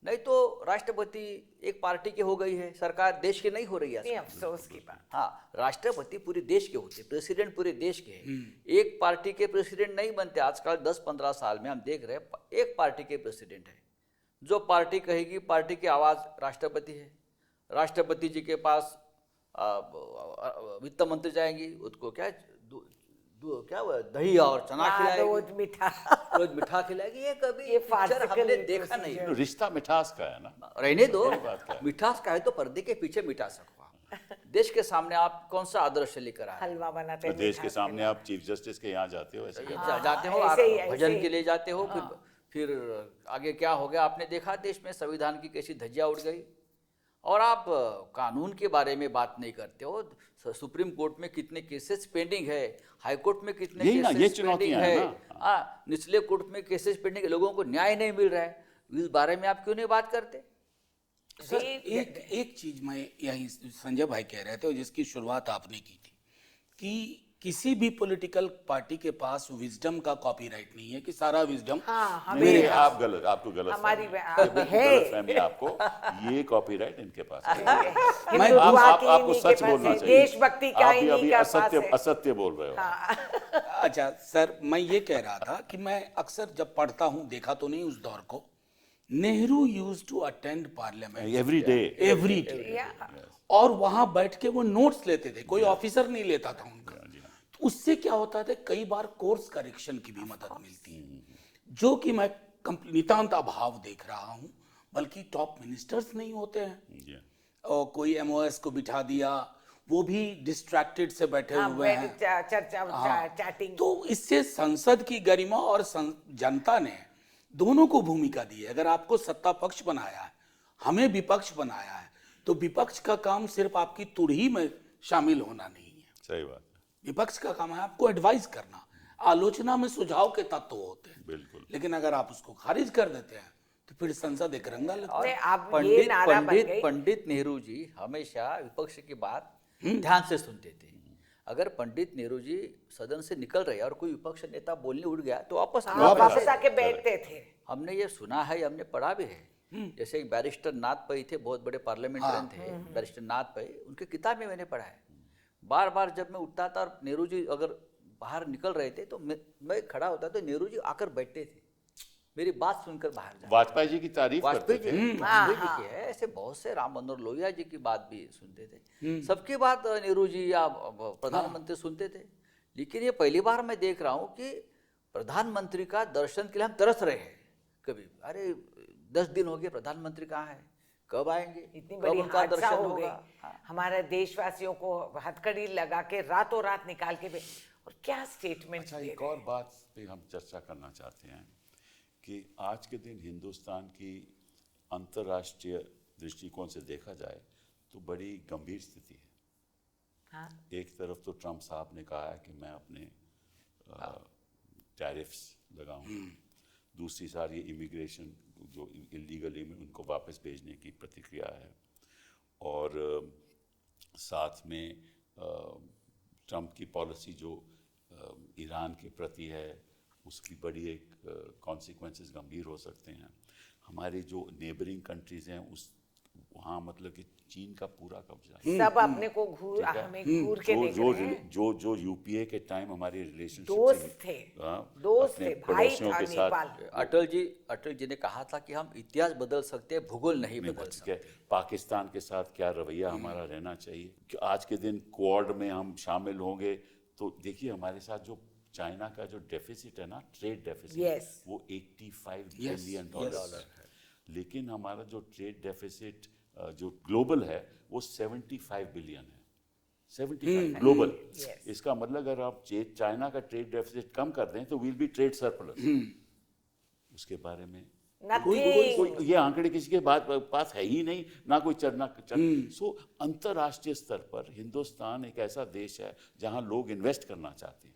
नहीं तो राष्ट्रपति एक पार्टी के हो गई है, सरकार देश की नहीं हो रही है। नहीं, अफसोस की बात। हाँ, राष्ट्रपति पूरे देश के होते, प्रेसिडेंट पूरे देश के हैं। एक पार्टी के प्रेसिडेंट नहीं बनते। आजकल 10-15 साल में हम देख रहे हैं एक पार्टी के प्रेसिडेंट है। जो पार्टी कहेगी, पार्टी की आवाज राष्ट्रपति है। राष्ट्रपति जी के पास वित्त मंत्री जाएंगी, उसको क्या क्या दही और चना खिलाएगी, रोज मीठा। रोज मिठा खिलाएगी। ये कभी ये पिक्चर farcical हमने है देखा नहीं। procedure। रिश्ता मिठास का है ना। रहने दो, बड़ी बात क्या है? मिठास का है तो पर्दे के पीछे मिठास रखो। देश के सामने आप कौन सा आदर्श लेकर आए? हलवा बनाते हैं, देश के मीठा सामने आप चीफ जस्टिस के यहाँ जाते हो, ऐसे क्या? जाते हो, ऐसे ही, आप ऐसे भजन ही। के लिए जाते हो, फिर आगे क्या हो गया आपने देखा। देश में संविधान की कैसी धज्जियां उड़ गई, और आप कानून के बारे में बात नहीं करते हो। सुप्रीम कोर्ट में कितने केसेस पेंडिंग है, हाई कोर्ट में कितने यही ना, ये केसेस पेंडिंग चुनौतियां हैं है, ना। हाँ, निचले कोर्ट में केसेस पेंडिंग है, लोगों को न्याय नहीं मिल रहा है। इस बारे में आप क्यों नहीं बात करते? सर, एक चीज मैं यही संजय भाई कह रहे थे, जिसकी शुरुआत आपने की थी, कि किसी भी पॉलिटिकल पार्टी के पास विजडम का कॉपीराइट नहीं है कि सारा विजडम हाँ, हमें नहीं, आप गलत, आपको गलत हमारी फहमी है आपको। ये कॉपीराइट इनके पास है। हिंदुत्व की आपको इन्हीं के सच पास बोलना है, चाहिए। देशभक्ति का आप भी इन्हीं अभी का पास है। असत्य बोल रहे हो। अच्छा सर, मैं ये कह रहा था कि मैं अक्सर जब पढ़ता हूँ, देखा तो नहीं उस दौर को, Nehru used to attend parliament every day, और वहां बैठ के वो नोट्स लेते थे, कोई ऑफिसर नहीं लेता था उनका। तो उससे क्या होता था, कई बार कोर्स करेक्शन की भी मदद मिलती है, जो कि मैं नितांत अभाव देख रहा हूं। बल्कि टॉप मिनिस्टर्स नहीं होते हैं, और कोई एमओएस को बिठा दिया, वो भी डिस्ट्रैक्टेड से बैठे हुए हैं, चर्चा, चैटिंग। तो इससे संसद की गरिमा और जनता ने दोनों को भूमिका दी है। अगर आपको सत्ता पक्ष बनाया है, हमें विपक्ष बनाया है, तो विपक्ष का काम सिर्फ आपकी तुड़ही में शामिल होना नहीं है। सही बात। विपक्ष का काम है आपको एडवाइस करना, आलोचना में सुझाव के तत्व होते हैं। बिल्कुल। लेकिन अगर आप उसको खारिज कर देते हैं तो फिर संसद एक रंगा लगता है। अब ये नारा बन गई। पंडित नेहरू जी हमेशा विपक्ष की बात ध्यान से सुनते थे। अगर पंडित नेहरू जी सदन से निकल रहे और कोई विपक्ष नेता बोलने उठ गया तो वापस आके बैठते थे। हमने ये सुना है, हमने पढ़ा भी है। जैसे एक बैरिस्टर नाथ पै थे, बहुत बड़े पार्लियामेंटेरियन थे, बैरिस्टर नाथ पै, उनकी किताब में मैंने पढ़ा है। बार बार जब मैं उठता था और नेहरू जी अगर बाहर निकल रहे थे तो मैं खड़ा होता तो नेहरू जी आकर बैठते थे, मेरी बात सुनकर बाहर जाते। वाजपेयी जी की तारीफ करते वाजपेयी थे। जी की है, ऐसे बहुत से, राम मनोहर लोहिया जी की बात भी सुनते थे। सबकी बात नेहरू जी या प्रधानमंत्री सुनते थे। लेकिन ये पहली बार मैं देख रहा हूँ कि प्रधानमंत्री का दर्शन के लिए हम तरस रहे हैं। कभी अरे 10 दिन हो गए, प्रधानमंत्री कहाँ है, कब आएंगे, इतनी कब बड़ी उनका हादसा दर्शन हो गई। होगा। हमारे देशवासियों को हथकड़ी लगा के रातों रात निकाल के और क्या स्टेटमेंट अच्छा, दे एक रहे और हैं। बात पे हम चर्चा करना चाहते हैं कि आज के दिन हिंदुस्तान की अंतर्राष्ट्रीय दृष्टिकोण से देखा जाए तो बड़ी गंभीर स्थिति है। हाँ, एक तरफ तो ट्रम्प साहब ने कहा है कि मैं अपने टैरिफ्स लगाऊं, दूसरी सारी ये इमिग्रेशन जो इलीगली में उनको वापस भेजने की प्रतिक्रिया है, और साथ में ट्रम्प की पॉलिसी जो ईरान के प्रति है उसकी बड़ी एक कॉन्सिक्वेंसेस गंभीर हो सकते हैं। हमारी जो नेबरिंग कंट्रीज हैं उस वहाँ मतलब कि चीन का पूरा कब्जा है। सब अपने को घूर ठीक है? हमें घूर के देख जो रहे हैं। जो जो यूपीए के टाइम हमारी रिलेशनशिप दोस्त थे, दोस्त थे, भाई था नेपाल। अटल जी ने कहा था कि हम इतिहास बदल सकते हैं, भूगोल नहीं बदल ठीक सकते। है, पाकिस्तान के साथ क्या रवैया हमारा रहना चाहिए कि आज के दिन क्वाड में हम शामिल होंगे तो देखिए हमारे साथ जो चाइना का जो डेफिसिट है ना, ट्रेड डेफिसिट, Yes. वो 85 बिलियन डॉलर है, लेकिन हमारा जो ट्रेड डेफिसिट जो ग्लोबल है वो 75 बिलियन है। 75 ग्लोबल। Yes. इसका मतलब अगर आप चाइना का ट्रेड डेफिसिट कम कर दें तो विल बी ट्रेड सरप्लस। उसके बारे में Nothing. ये आंकड़े किसी के पास है ही नहीं, ना कोई चढ़ना सो अंतर्राष्ट्रीय स्तर पर हिंदुस्तान एक ऐसा देश है जहां लोग इन्वेस्ट करना चाहते हैं।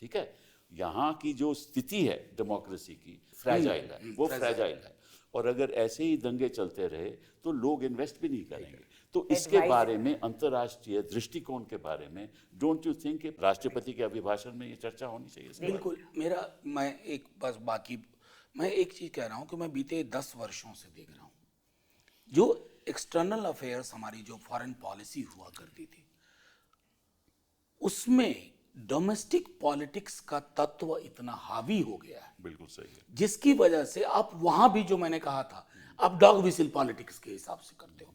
ठीक है, यहाँ की जो स्थिति है डेमोक्रेसी की फ्रैजाइल है, वो फ्रैजाइल है, और अगर ऐसे ही दंगे चलते रहे तो लोग इन्वेस्ट भी नहीं करेंगे। तो इसके Advice बारे में अंतर्राष्ट्रीय दृष्टिकोण के बारे में डोंट यू थिंक कि राष्ट्रपति के अभिभाषण में ये चर्चा होनी चाहिए? बिल्कुल। मैं एक चीज कह रहा हूं कि मैं बीते 10 वर्षों से देख रहा हूं जो एक्सटर्नल अफेयर्स हमारी जो फॉरेन पॉलिसी हुआ करती थी उसमें डोमेस्टिक पॉलिटिक्स का तत्व इतना हावी हो गया है, बिल्कुल सही है, जिसकी वजह से आप वहां भी जो मैंने कहा था आप डॉग विसिल पॉलिटिक्स के हिसाब से करते हो।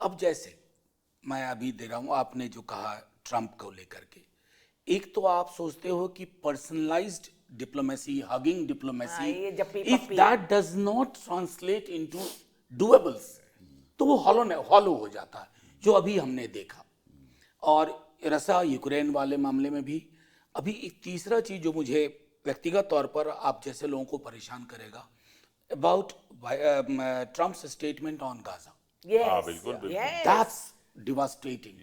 अब जैसे मैं अभी दे रहा हूं, आपने जो कहा ट्रंप को लेकर के, एक तो आप सोचते हो कि पर्सनलाइज्ड डिप्लोमेसी, हगिंग डिप्लोमेसी, ये जप्पी इफ पप्पी। That does not translate into doables तो वो हॉलो हो जाता है, जो अभी हमने देखा। और रसा यूक्रेन वाले मामले में भी अभी एक तीसरा चीज जो मुझे व्यक्तिगत तौर पर आप जैसे लोगों को परेशान करेगा, about Trump's statement on Gaza. हाँ, बिल्कुल, बिल्कुल। Yes. That's devastating.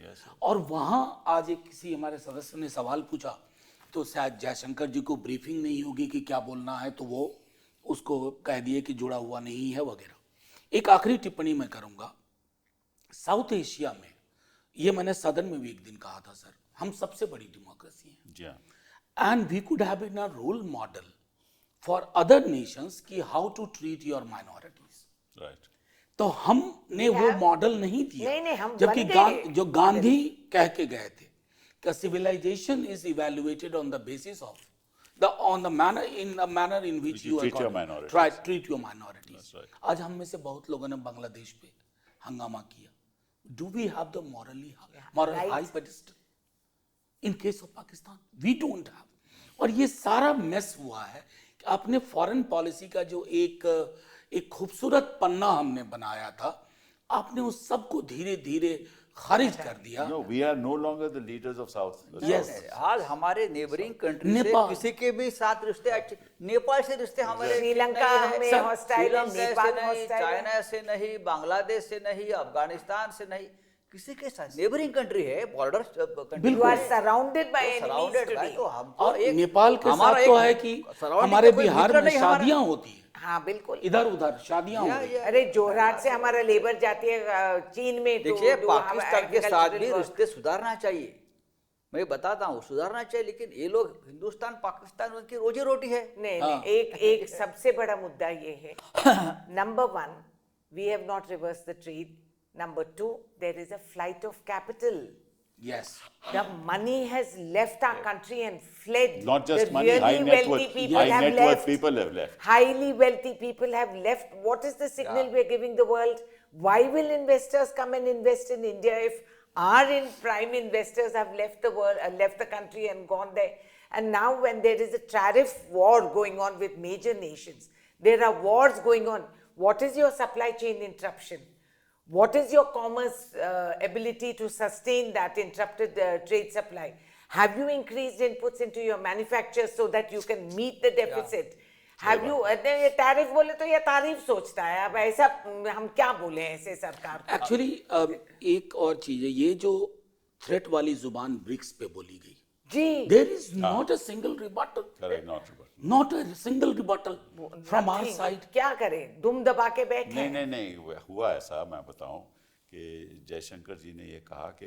और वहां आज एक किसी हमारे सदस्य ने सवाल पूछा तो शायद जयशंकर जी को ब्रीफिंग नहीं होगी कि क्या बोलना है, तो वो उसको कह दिए कि जुड़ा हुआ नहीं है वगैरह। एक आखिरी टिप्पणी मैं करूंगा, साउथ एशिया में, ये मैंने सदन में भी एक दिन कहा था सर, हम सबसे बड़ी डेमोक्रेसी हैं, जी हाँ, and we could have been a role model for other nations कि how to treat your minorities. Right. तो हमने वो मॉडल नहीं दिया। नहीं, हम जबकि बन गए जो गांधी कह के गए थे कि civilisation is evaluated on the basis of the manner in which you treat your minorities. Treat your minorities. That's right. आज हम में से बहुत लोगों ने बांग्लादेश पे हंगामा किया। Do we have the moral right. High pedestal in case of Pakistan? We don't have. और ये सारा मेस हुआ है कि अपने फॉरेन पॉलिसी का जो एक खूबसूरत पन्ना हमने बनाया था, आपने उस सब को धीरे धीरे खारिज कर दिया। No, we are no longer the leaders of South. Yes. आज हमारे नेबरिंग कंट्री से नेपाल। किसी के भी साथ रिश्ते अच्छे, नेपाल से रिश्ते हमारे श्रीलंका नहीं है। हमें सर, hostile है, श्रीलंका से नेपाल नहीं, hostile है। चाइना से नहीं, बांग्लादेश से नहीं, अफगानिस्तान से नहीं, किसी के साथ नेबरिंग कंट्री है, border country. You are surrounded by enemies surrounded भाई, today. तो हम और नेपाल के साथ तो है कि हमारे बिहार में शादियां होती हैं, हाँ बिल्कुल। इधर उधर शादियां होती हैं। अरे जोरहाट से हमारा लेबर जाती है चीन में। देखिए, तो पाकिस्तान के साथ भी agricultural रिश्ते सुधारना चाहिए, मैं बताता हूँ सुधारना चाहिए, लेकिन ये लोग हिंदुस्तान पाकिस्तान उनकी रोजी रोटी है। नहीं नहीं, एक सबसे बड़ा मुद्दा ये है, number 1 we have not reversed the trade, number 2 there is a flight of capital. Yes. The money has left our country and fled. Not just The money, really high net wealthy worth, people high have net worth left. people have left. Highly wealthy people have left. What is the signal we are giving the world? Why will investors come and invest in India if our prime investors have left the world, left the country and gone there? And now when there is a tariff war going on with major nations, there are wars going on. What is your supply chain interruption? What is your commerce ability to sustain that interrupted trade supply? Have you increased inputs into your manufacture so that you can meet the deficit? Have you ये tariff बोले तो ये तारीफ सोचता है, अब ऐसा हम क्या बोले ऐसे सरकार को? एक्चुअली एक और चीज है, ये जो थ्रेट वाली जुबान ब्रिक्स पे बोली गई, जी, there is not a single rebuttal, correct, not rebut. Not a single rebuttal from our Nothing. Side. क्या करें, दुम दबा के बैठे नहीं हैं। नहीं नहीं, हुआ ऐसा, मैं बताऊं कि जयशंकर जी ने ये कहा कि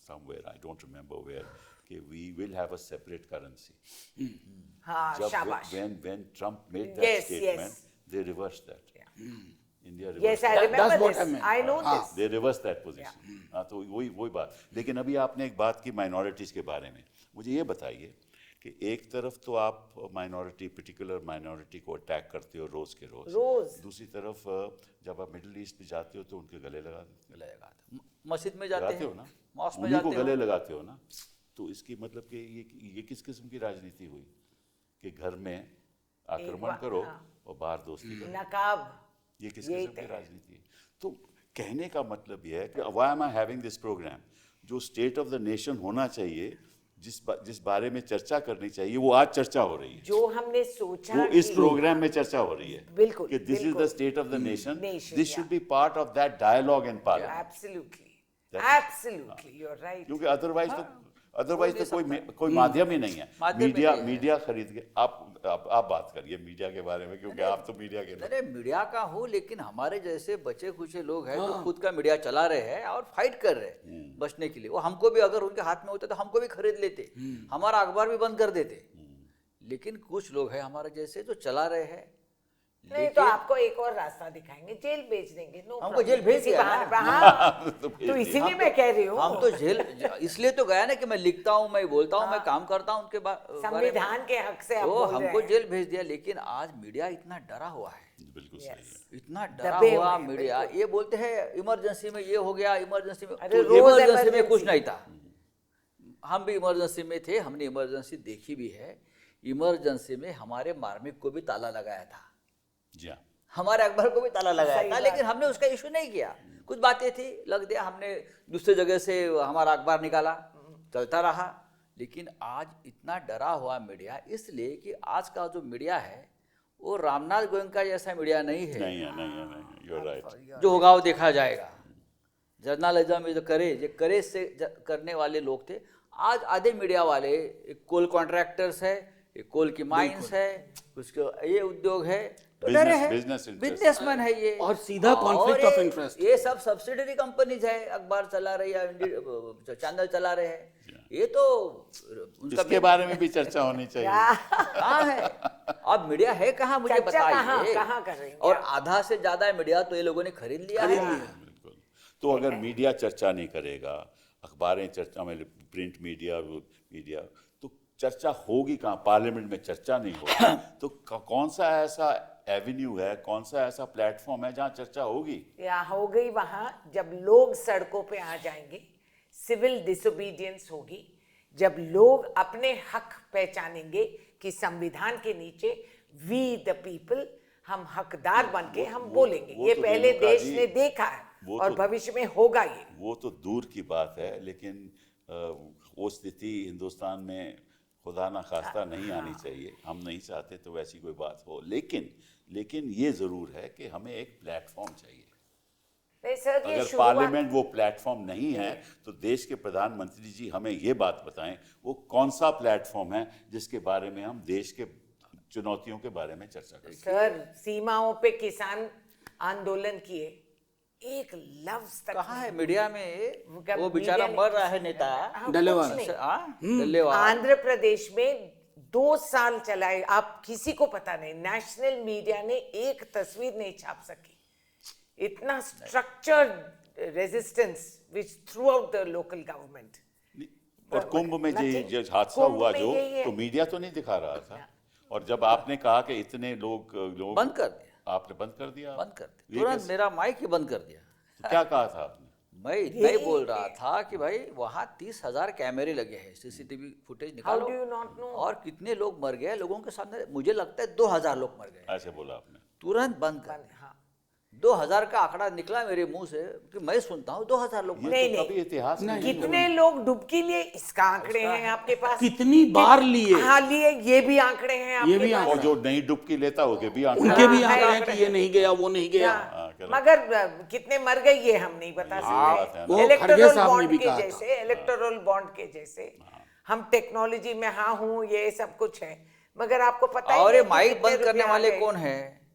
somewhere, I don't remember where, कि we will have a separate currency. हाँ, जब शाबाश। when Trump made that Yes, statement, yes. they reversed that. India reversed Yes, I that. remember That's what this. I meant. I know this. They reversed that position. हाँ, तो वही बात। लेकिन अभी आपने एक बात की माइनॉरिटीज के बारे में, मुझे ये बताइए कि एक तरफ तो आप माइनॉरिटी, पर्टिकुलर माइनॉरिटी को अटैक करते हो रोज के रोज, दूसरी तरफ जब आप मिडिल ईस्ट में जाते हो तो उनके गले लगा देते हो, मस्जिद में जाते लगाते हैं हो ना, मॉस्क में उन्हीं को जाते गले हो। लगाते हो ना। तो इसकी मतलब कि ये किस किस्म की राजनीति हुई कि घर में आक्रमण करो और बाहर दोस्ती करो? नकाब, ये किस किस्म की राजनीति है? तो कहने का मतलब यह है कि why am I having this programme, जो स्टेट ऑफ द नेशन होना चाहिए, जिस बारे में चर्चा करनी चाहिए, वो आज चर्चा हो रही है, जो हमने सोचा वो इस प्रोग्राम में चर्चा हो रही है। बिल्कुल, कि दिस इज द बिल्कुल। State of the nation, Nation, this should be part of that dialogue in parliament. Absolutely, you're right. क्योंकि अदरवाइज तो कोई माध्यम ही नहीं है। मीडिया खरीद के आप बात करिए मीडिया के बारे में, क्योंकि आप तो मीडिया के अरे मीडिया का हूँ, लेकिन हमारे जैसे बचे खुचे लोग हैं जो खुद का मीडिया चला रहे हैं और फाइट कर रहे हैं बचने के लिए। वो हमको भी, अगर उनके हाथ में होते तो हमको भी खरीद लेते, हमारा अखबार भी बंद कर देते। लेकिन कुछ लोग हैं हमारे जैसे जो चला रहे हैं। नहीं तो आपको एक और रास्ता दिखाएंगे, जेल भेज देंगे। नो हमको जेल भेज दिया ना। हाँ, तो इसीलिए मैं कह रही हूँ, हम तो जेल इसलिए तो गया ना कि मैं लिखता हूँ, मैं बोलता हूँ, मैं काम करता हूँ उनके बारे में। संविधान के हक से आप तो बोल रहे हमको हैं। जेल भेज दिया। लेकिन आज मीडिया इतना डरा हुआ है, बिल्कुल सही है। इतना डरा दबे हुआ हुए हैं, मीडिया। ये बोलते हैं इमरजेंसी में ये हो गया, इमरजेंसी में, अरे तो रोज इमरजेंसी में कुछ emergency। नहीं था। हम भी इमरजेंसी में थे, हमने इमरजेंसी देखी भी है। इमरजेंसी में हमारे मार्मिक को भी ताला लगाया था, जी हाँ, हमारे अखबार को भी ताला लगाया सही था, बात। लेकिन हमने उसका इशू नहीं किया। कुछ बातें थी, लग दिया, हमने दूसरे जगह से हमारा अखबार निकाला, चलता रहा। लेकिन आज इतना डरा हुआ मीडिया, इसलिए कि आज का जो मीडिया है वो रामनाथ गोयनका जैसा मीडिया नहीं है। नहीं है, यू आर राइट। जो होगा वो देखा जाएगा। जर्नलिज्म जो करे से करने वाले लोग थे। आज आधे मीडिया वाले, एक कोल कॉन्ट्रैक्टर्स है, एक कोल की माइंस है, उसके ये उद्योग है, तो डरे हैं, बिजनेसमैन है ये, और सीधा conflict of interest। ये सब सब्सिडरी कंपनीज है, अखबार चला रही है, चैनल चला रहे हैं। ये तो उनका इसके बारे में भी चर्चा होनी चाहिए। कहाँ है अब मीडिया, है कहाँ, मुझे चर्चा बताइए। कहाँ कर रहे हैं? और आधा से ज्यादा मीडिया तो ये लोगों ने खरीद लिया है। बिल्कुल। तो अगर मीडिया चर्चा नहीं करेगा, अखबारें चर्चा में, प्रिंट मीडिया तो चर्चा होगी कहाँ? पार्लियामेंट में चर्चा नहीं होगी तो कौन सा ऐसा एवेन्यू है, कौन सा ऐसा प्लेटफॉर्म है जहाँ चर्चा होगी? या हो गई वहां जब लोग सड़कों पे आ जाएंगे, सिविल डिसोबीडियंस होगी, जब लोग अपने हक पहचानेंगे कि संविधान के नीचे वी द पीपल, हम हकदार बन के हम बोलेंगे। वो ये तो पहले रेणुका देश जी, ने देखा है वो और तो- भविष्य में होगा ये। वो तो दूर की बात है, लेकिन वो स्थिति हिंदुस्तान में खुदा ना खास्ता नहीं आनी चाहिए। हम नहीं चाहते तो वैसी कोई बात हो, लेकिन ये ज़रूर है कि हमें एक प्लेटफॉर्म चाहिए। नहीं सर, ये अगर शुरुआत- पार्लियामेंट वो प्लेटफॉर्म नहीं है तो देश के प्रधानमंत्री जी हमें ये बात बताएं, वो कौन सा प्लेटफॉर्म है जिसके बारे में हम देश के चुनौतियों के बारे में चर्चा करें। सर, सीमाओं पे किसान आंदोलन किए, एक लफ्ज तक कहाँ है मीडिया में? उनका वो बेचारा मीडिया मर ने- रहा है नेता। हाँ, डलेवाल। कुछ नहीं। धन्यवाद। आंध्र प्रदेश में 2 साल चलाए, आप किसी को पता नहीं, नेशनल मीडिया ने एक तस्वीर नहीं छाप सकी। इतना structured resistance which through out the local government. और कुंभ में जो हादसा कुंभ हुआ में जो, यही है। तो मीडिया तो नहीं दिखा रहा था। और जब आपने कहा कि इतने लोग बंद कर दिया, आपने बंद कर दिया, बंद कर दिया, ये तुरंत कैसे? मेरा माइक ही बंद कर दिया। तो क्या कहा था आपने? मैं इतना ही बोल रहा था कि भाई वहाँ 30,000 कैमरे लगे हैं, सीसीटीवी फुटेज हाउ निकालो। Do you not know? और कितने लोग मर गए लोगों के सामने, मुझे लगता है 2,000 लोग मर गए। ऐसे बोला आपने? तुरंत बंद कर दिया। हाँ, 2000 का आंकड़ा निकला मेरे मुंह से कि मैं सुनता हूँ 2000 लोग मरे। नहीं, तो कभी इतिहास में नहीं कितने लोग डुबकी लिए, इसका आंकड़े हैं आपके पास। कितनी बार लिए, हाँ लिए, ये भी आंकड़े हैं ये आपके भी पास। और जो नहीं डुबकी लेता होगे भी आंकड़े उनके भी हाँ, आंकड़े है, हैं कि ये नहीं गया, वो नहीं गया। हाँ, correct। मगर कितने मर गए ये हम नहीं बता बात सकते। है ना। वो खड़गे इलेक्टोरल साहब ने बॉन्ड भी के कहा था। जैसे, इलेक्टोरल बॉन्ड के जैसे हम टेक्नोलॉजी में हाँ हूँ, ये सब कुछ है, मगर आपको पता ही और नहीं ये कि माइक कितने बंद करने रुपए आ वाले गए। कौन है?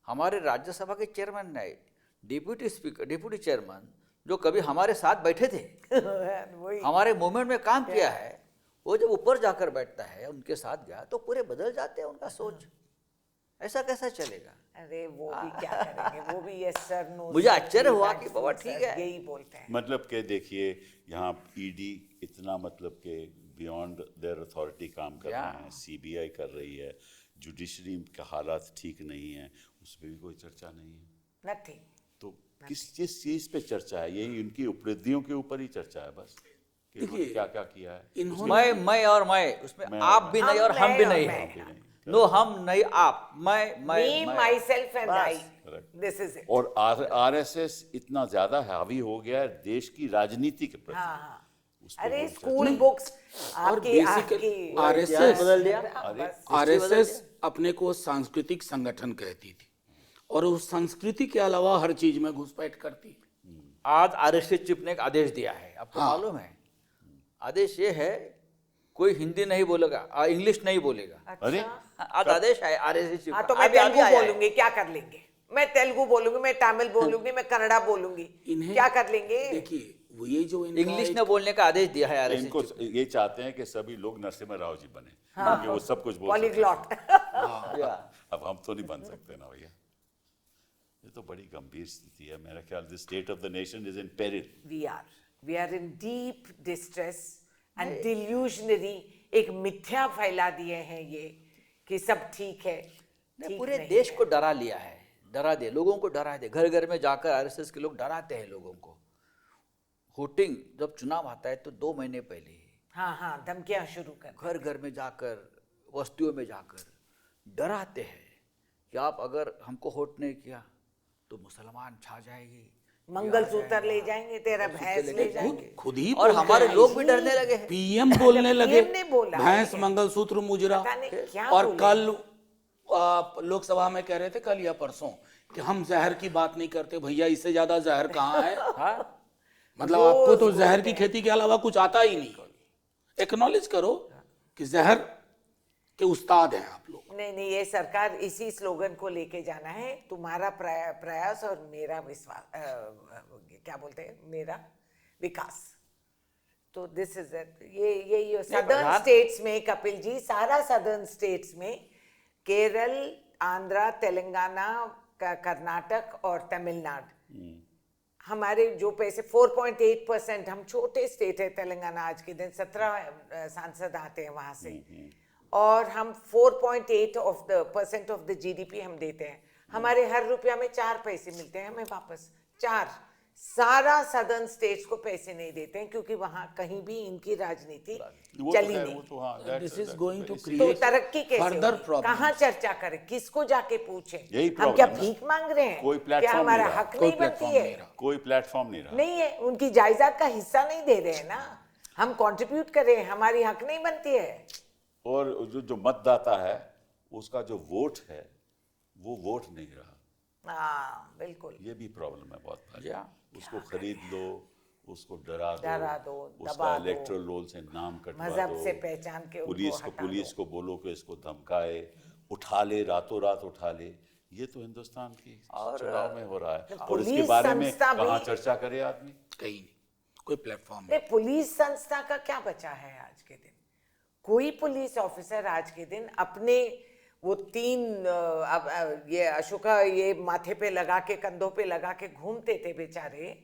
हमारे राज्यसभा के चेयरमैन है, डिप्यूटी स्पीकर, डिप्यूटी चेयरमैन, जो कभी हमारे साथ बैठे थे, वही हमारे मूवमेंट में काम किया है, वो जब ऊपर जाकर बैठता है, उनके साथ गया तो पूरे बदल जाते हैं उनका सोच। ऐसा कैसा चलेगा? अरे वो भी क्या करेंगे, वो भी यस सर नो। मुझे आश्चर्य हुआ कि बाबा ठीक है। यही बोलते हैं। मतलब के देखिए यहाँ ईडी इतना मतलब के बियॉन्ड देयर अथॉरिटी काम कर रहे हैं, सीबीआई कर रही है, जुडिशरी का हालात ठीक नहीं है, उस पर भी कोई चर्चा नहीं है। नथिंग। तो किस चीज पे चर्चा है? यही उनकी उपलब्धियों के ऊपर ही चर्चा है बस, कि इन्होंने क्या क्या किया है। इन्होंने मैं और मैं, उसमें मैं आप भी नहीं और हम भी नहीं मैं। है। नो हम नहीं आप, मैं Me, myself and I. Correct. This is it. और आरएसएस इतना ज्यादा हावी हो गया है देश की राजनीति के प्रति। हाँ हाँ। उस पे अरे बहुत स्कूल बुक्स और आपकी बेसिकली आपकी आरएसएस बदल दिया। आरएसएस अपने को सांस्कृतिक संगठन कहती थी और उस संस्कृति के अलावा हर चीज में घुसपैठ करती। आज आरएसएस चीफ ने एक आदेश दिया है, आपको मालूम है? आदेश ये है, कोई हिंदी नहीं बोलेगा, इंग्लिश नहीं बोलेगा। अरे आज आदेश है आरएसएस चीफ हाँ का। तो मैं अभी- अभी तेलुगु आया है। बोलूंगी, क्या कर लेंगे? मैं तेलुगु बोलूंगी, मैं तमिल बोलूंगी, मैं कन्नड़ा बोलूंगी, इन्हें क्या कर लेंगे? देखिए वो ये जो इनका इंग्लिश एक- न बोलने का आदेश दिया है आरएसएस इनको चीफ ये चाहते हैं कि सभी लोग नरसिम्हा राव जी बने, क्योंकि वो सब कुछ बोल सकते हैं। पॉलीग्लॉट। ने। या। अब हम तो नहीं बन सकते ना भैया। ये तो बड़ी गंभीर स्थिति है। मेरा ख्याल the state of the nation is in peril. we are in deep distress and delusionary। एक मिथ्या फैला दिए हैं ये कि सब ठीक है। ठीक पूरे नहीं देश है। को डरा लिया है, डरा दे, लोगों को डरा दे। घर घर में जाकर आरएसएस के लोग डराते हैं लोगों को। वोटिंग जब चुनाव आता है तो 2 महीने पहले हाँ हाँ, धमकियां शुरू कर। घर घर में जाकर, बस्तियों में जाकर डराते हैं कि आप अगर हमको वोट नहीं किया तो मुसलमान छा जाएगी, मंगलसूत्र ले जाएंगे, तेरा भैंस ले जाएंगे। खुद ही और बोलते हमारे हैं। लोग भी डरने लगे हैं। पीएम बोलने लगे, PM ने बोला है भैंस क्या? मंगलसूत्र मुजरा। पता नहीं क्या और बोले। कल लोकसभा में कह रहे थे, कल या परसों, कि हम जहर की बात नहीं करते। भैया इससे ज्यादा जहर कहाँ है? हाँ? मतलब आपको तो जहर की खेती के अलावा कुछ आता ही नहीं। एक्नॉलेज करो कि जहर के उस्ताद हैं आप लोग। नहीं नहीं, ये सरकार इसी स्लोगन को लेके जाना है, तुम्हारा प्रयास और मेरा विश्वास, क्या बोलते हैं, मेरा विकास। तो दिस इज इट। ये सदर्न प्रधान- स्टेट्स में, कपिल जी, सारा सदर्न स्टेट्स में, केरल, आंध्रा, तेलंगाना, कर्नाटक और तमिलनाडु, हमारे जो पैसे 4.8%, हम छोटे स्टेट है तेलंगाना, आज के दिन 17 सांसद आते हैं वहां से, और हम 4.8% ऑफ द जीडीपी हम देते हैं। हमारे हर रुपया में 4 पैसे मिलते हैं हमें वापस, 4। सारा सदर्न स्टेट्स को पैसे नहीं देते हैं क्योंकि वहां कहीं भी इनकी राजनीति वो चली तो है, नहीं। वो तो हाँ, that's- this is that's going to very तो क्रिएट तरक्की कैसे फर्दर होगी? प्रॉब्लम। कहाँ चर्चा करें, किसको जाके पूछे? यही हम problem क्या है। भीख मांग रहे हैं? कोई क्या platform हमारा नहीं रहा। हक कोई नहीं बनती प्लेटफॉर्म है? नहीं रहा। कोई प्लेटफॉर्म नहीं रहा। नहीं है, उनकी जायदाद का हिस्सा नहीं दे रहे हैं ना, हम कंट्रीब्यूट कर रहे हैं, हमारी हक नहीं बनती है। और जो मतदाता है उसका जो वोट है वो वोट नहीं रहा। हाँ बिल्कुल। ये भी प्रॉब्लम है बहुत भारी। या। उसको खरीद लो, उसको डरा डरा दो, उसका दबा दो। इलेक्टोरल रोल से नाम कटवा मजहब दो, से पहचान के उनको पुलिस हटा को बोलो कि इसको धमकाए, उठा ले, रातों रात उठा ले। ये तो हिंदुस्तान की चुनाव में हो रहा है। और इसके पुलिस बारे में संस्था भी- कहाँ चर्चा करे आदमी? कहीं नहीं, कोई प्लेटफॉर्म दो। पुलिस संस्था का क्या बचा है आज के दिन? कोई पुलिस ऑफिसर आज के दिन अपने वो 3 ये अशोका ये माथे पे लगा के, कंधों पे लगा के घूमते थे बेचारे,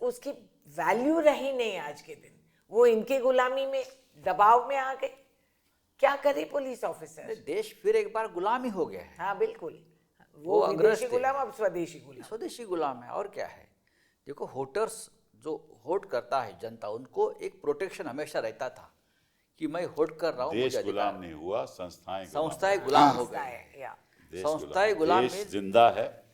उसकी वैल्यू रही नहीं आज के दिन। वो इनके गुलामी में, दबाव में आ गए। क्या करे पुलिस ऑफिसर? देश फिर एक बार गुलामी हो गया है। हाँ बिल्कुल, वो वो अंग्रेज विदेशी थे। गुलाम, अब स्वदेशी गुलाम। स्वदेशी गुलाम है और क्या है। देखो वोटर्स जो वोट करता है जनता, उनको एक प्रोटेक्शन हमेशा रहता था कि मैं वोट कर रहा हूँ, देश मुझे अधिकार गुलाम है। नहीं हुआ, संस्थाएं संस्थाएं गुलाम हो संस्था गई। है, या। देश संस्थाएं गुलाम देश में- जिंदा है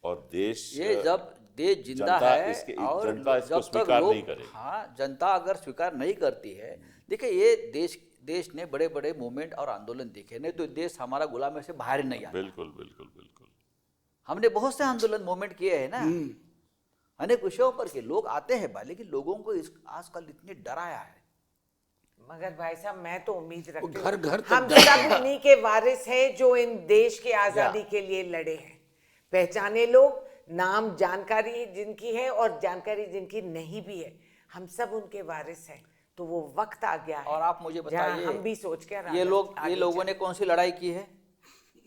और देश ये जब देश जिंदा जनता है और जनता इसको जब तक स्वीकार लोग नहीं करेगी। हाँ, जनता अगर स्वीकार नहीं करती है, देखिए ये देश ने बड़े बड़े मूवमेंट और आंदोलन देखे, नहीं तो देश हमारा गुलामी से बाहर ही नहीं आता। बिल्कुल बिल्कुल बिल्कुल। हमने बहुत से आंदोलन मूवमेंट किए हैं ना, अनेक विषयों पर के लोग आते हैं भाई, लेकिन लोगों को इस आजकल इतने डराया है। मगर भाई साहब मैं तो उम्मीद रखती हूँ घर घर तक हम डर सब उन्हीं के वारिस हैं जो इन देश की आजादी के लिए लड़े हैं। पहचाने लोग, नाम जानकारी जिनकी है और जानकारी जिनकी नहीं भी है, हम सब उनके वारिस हैं। तो वो वक्त आ गया है और आप मुझे जहाँ बताइए, हम भी सोच के ये लोगों ने कौन सी लड़ाई की है?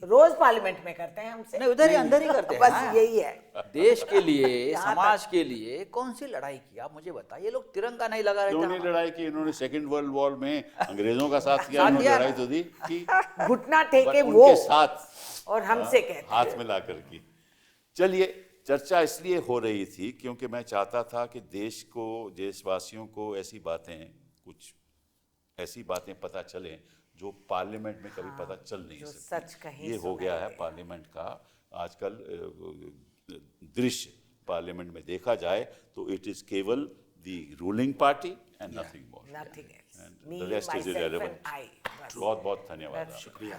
रोज पार्लियामेंट में करते हैं हमसे, नहीं, उधर ही अंदर ही करते हैं। बस हाँ। यही है। देश के लिए, यहाँ समाज के लिए कौन सी लड़ाई की आप मुझे बताइए। ये लोग तिरंगा नहीं लगा क्यों रहे नहीं थे। लड़ाई की? इन्होंने सेकंड वर्ल्ड वॉर में अंग्रेजों का साथ किया, साथ इन्होंने दिया लड़ाई ना। तो दी की, घुटना टेके but वो उनके साथ और हमसे कहते हाथ मिला कर की। चलिए, चर्चा इसलिए हो रही थी क्योंकि मैं चाहता था कि देश को, देशवासियों को ऐसी बातें पता चलें जो पार्लियामेंट में कभी पता चल नहीं जो सकती। सच कहीं ये हो सुनाई गया है दे। पार्लियामेंट का आजकल दृश्य। पार्लियामेंट में देखा जाए तो इट इज केवल the ruling party and nothing more, Nothing else. And Me, the rest is myself and irrelevant. I. बस। बहुत बहुत धन्यवाद। शुक्रिया।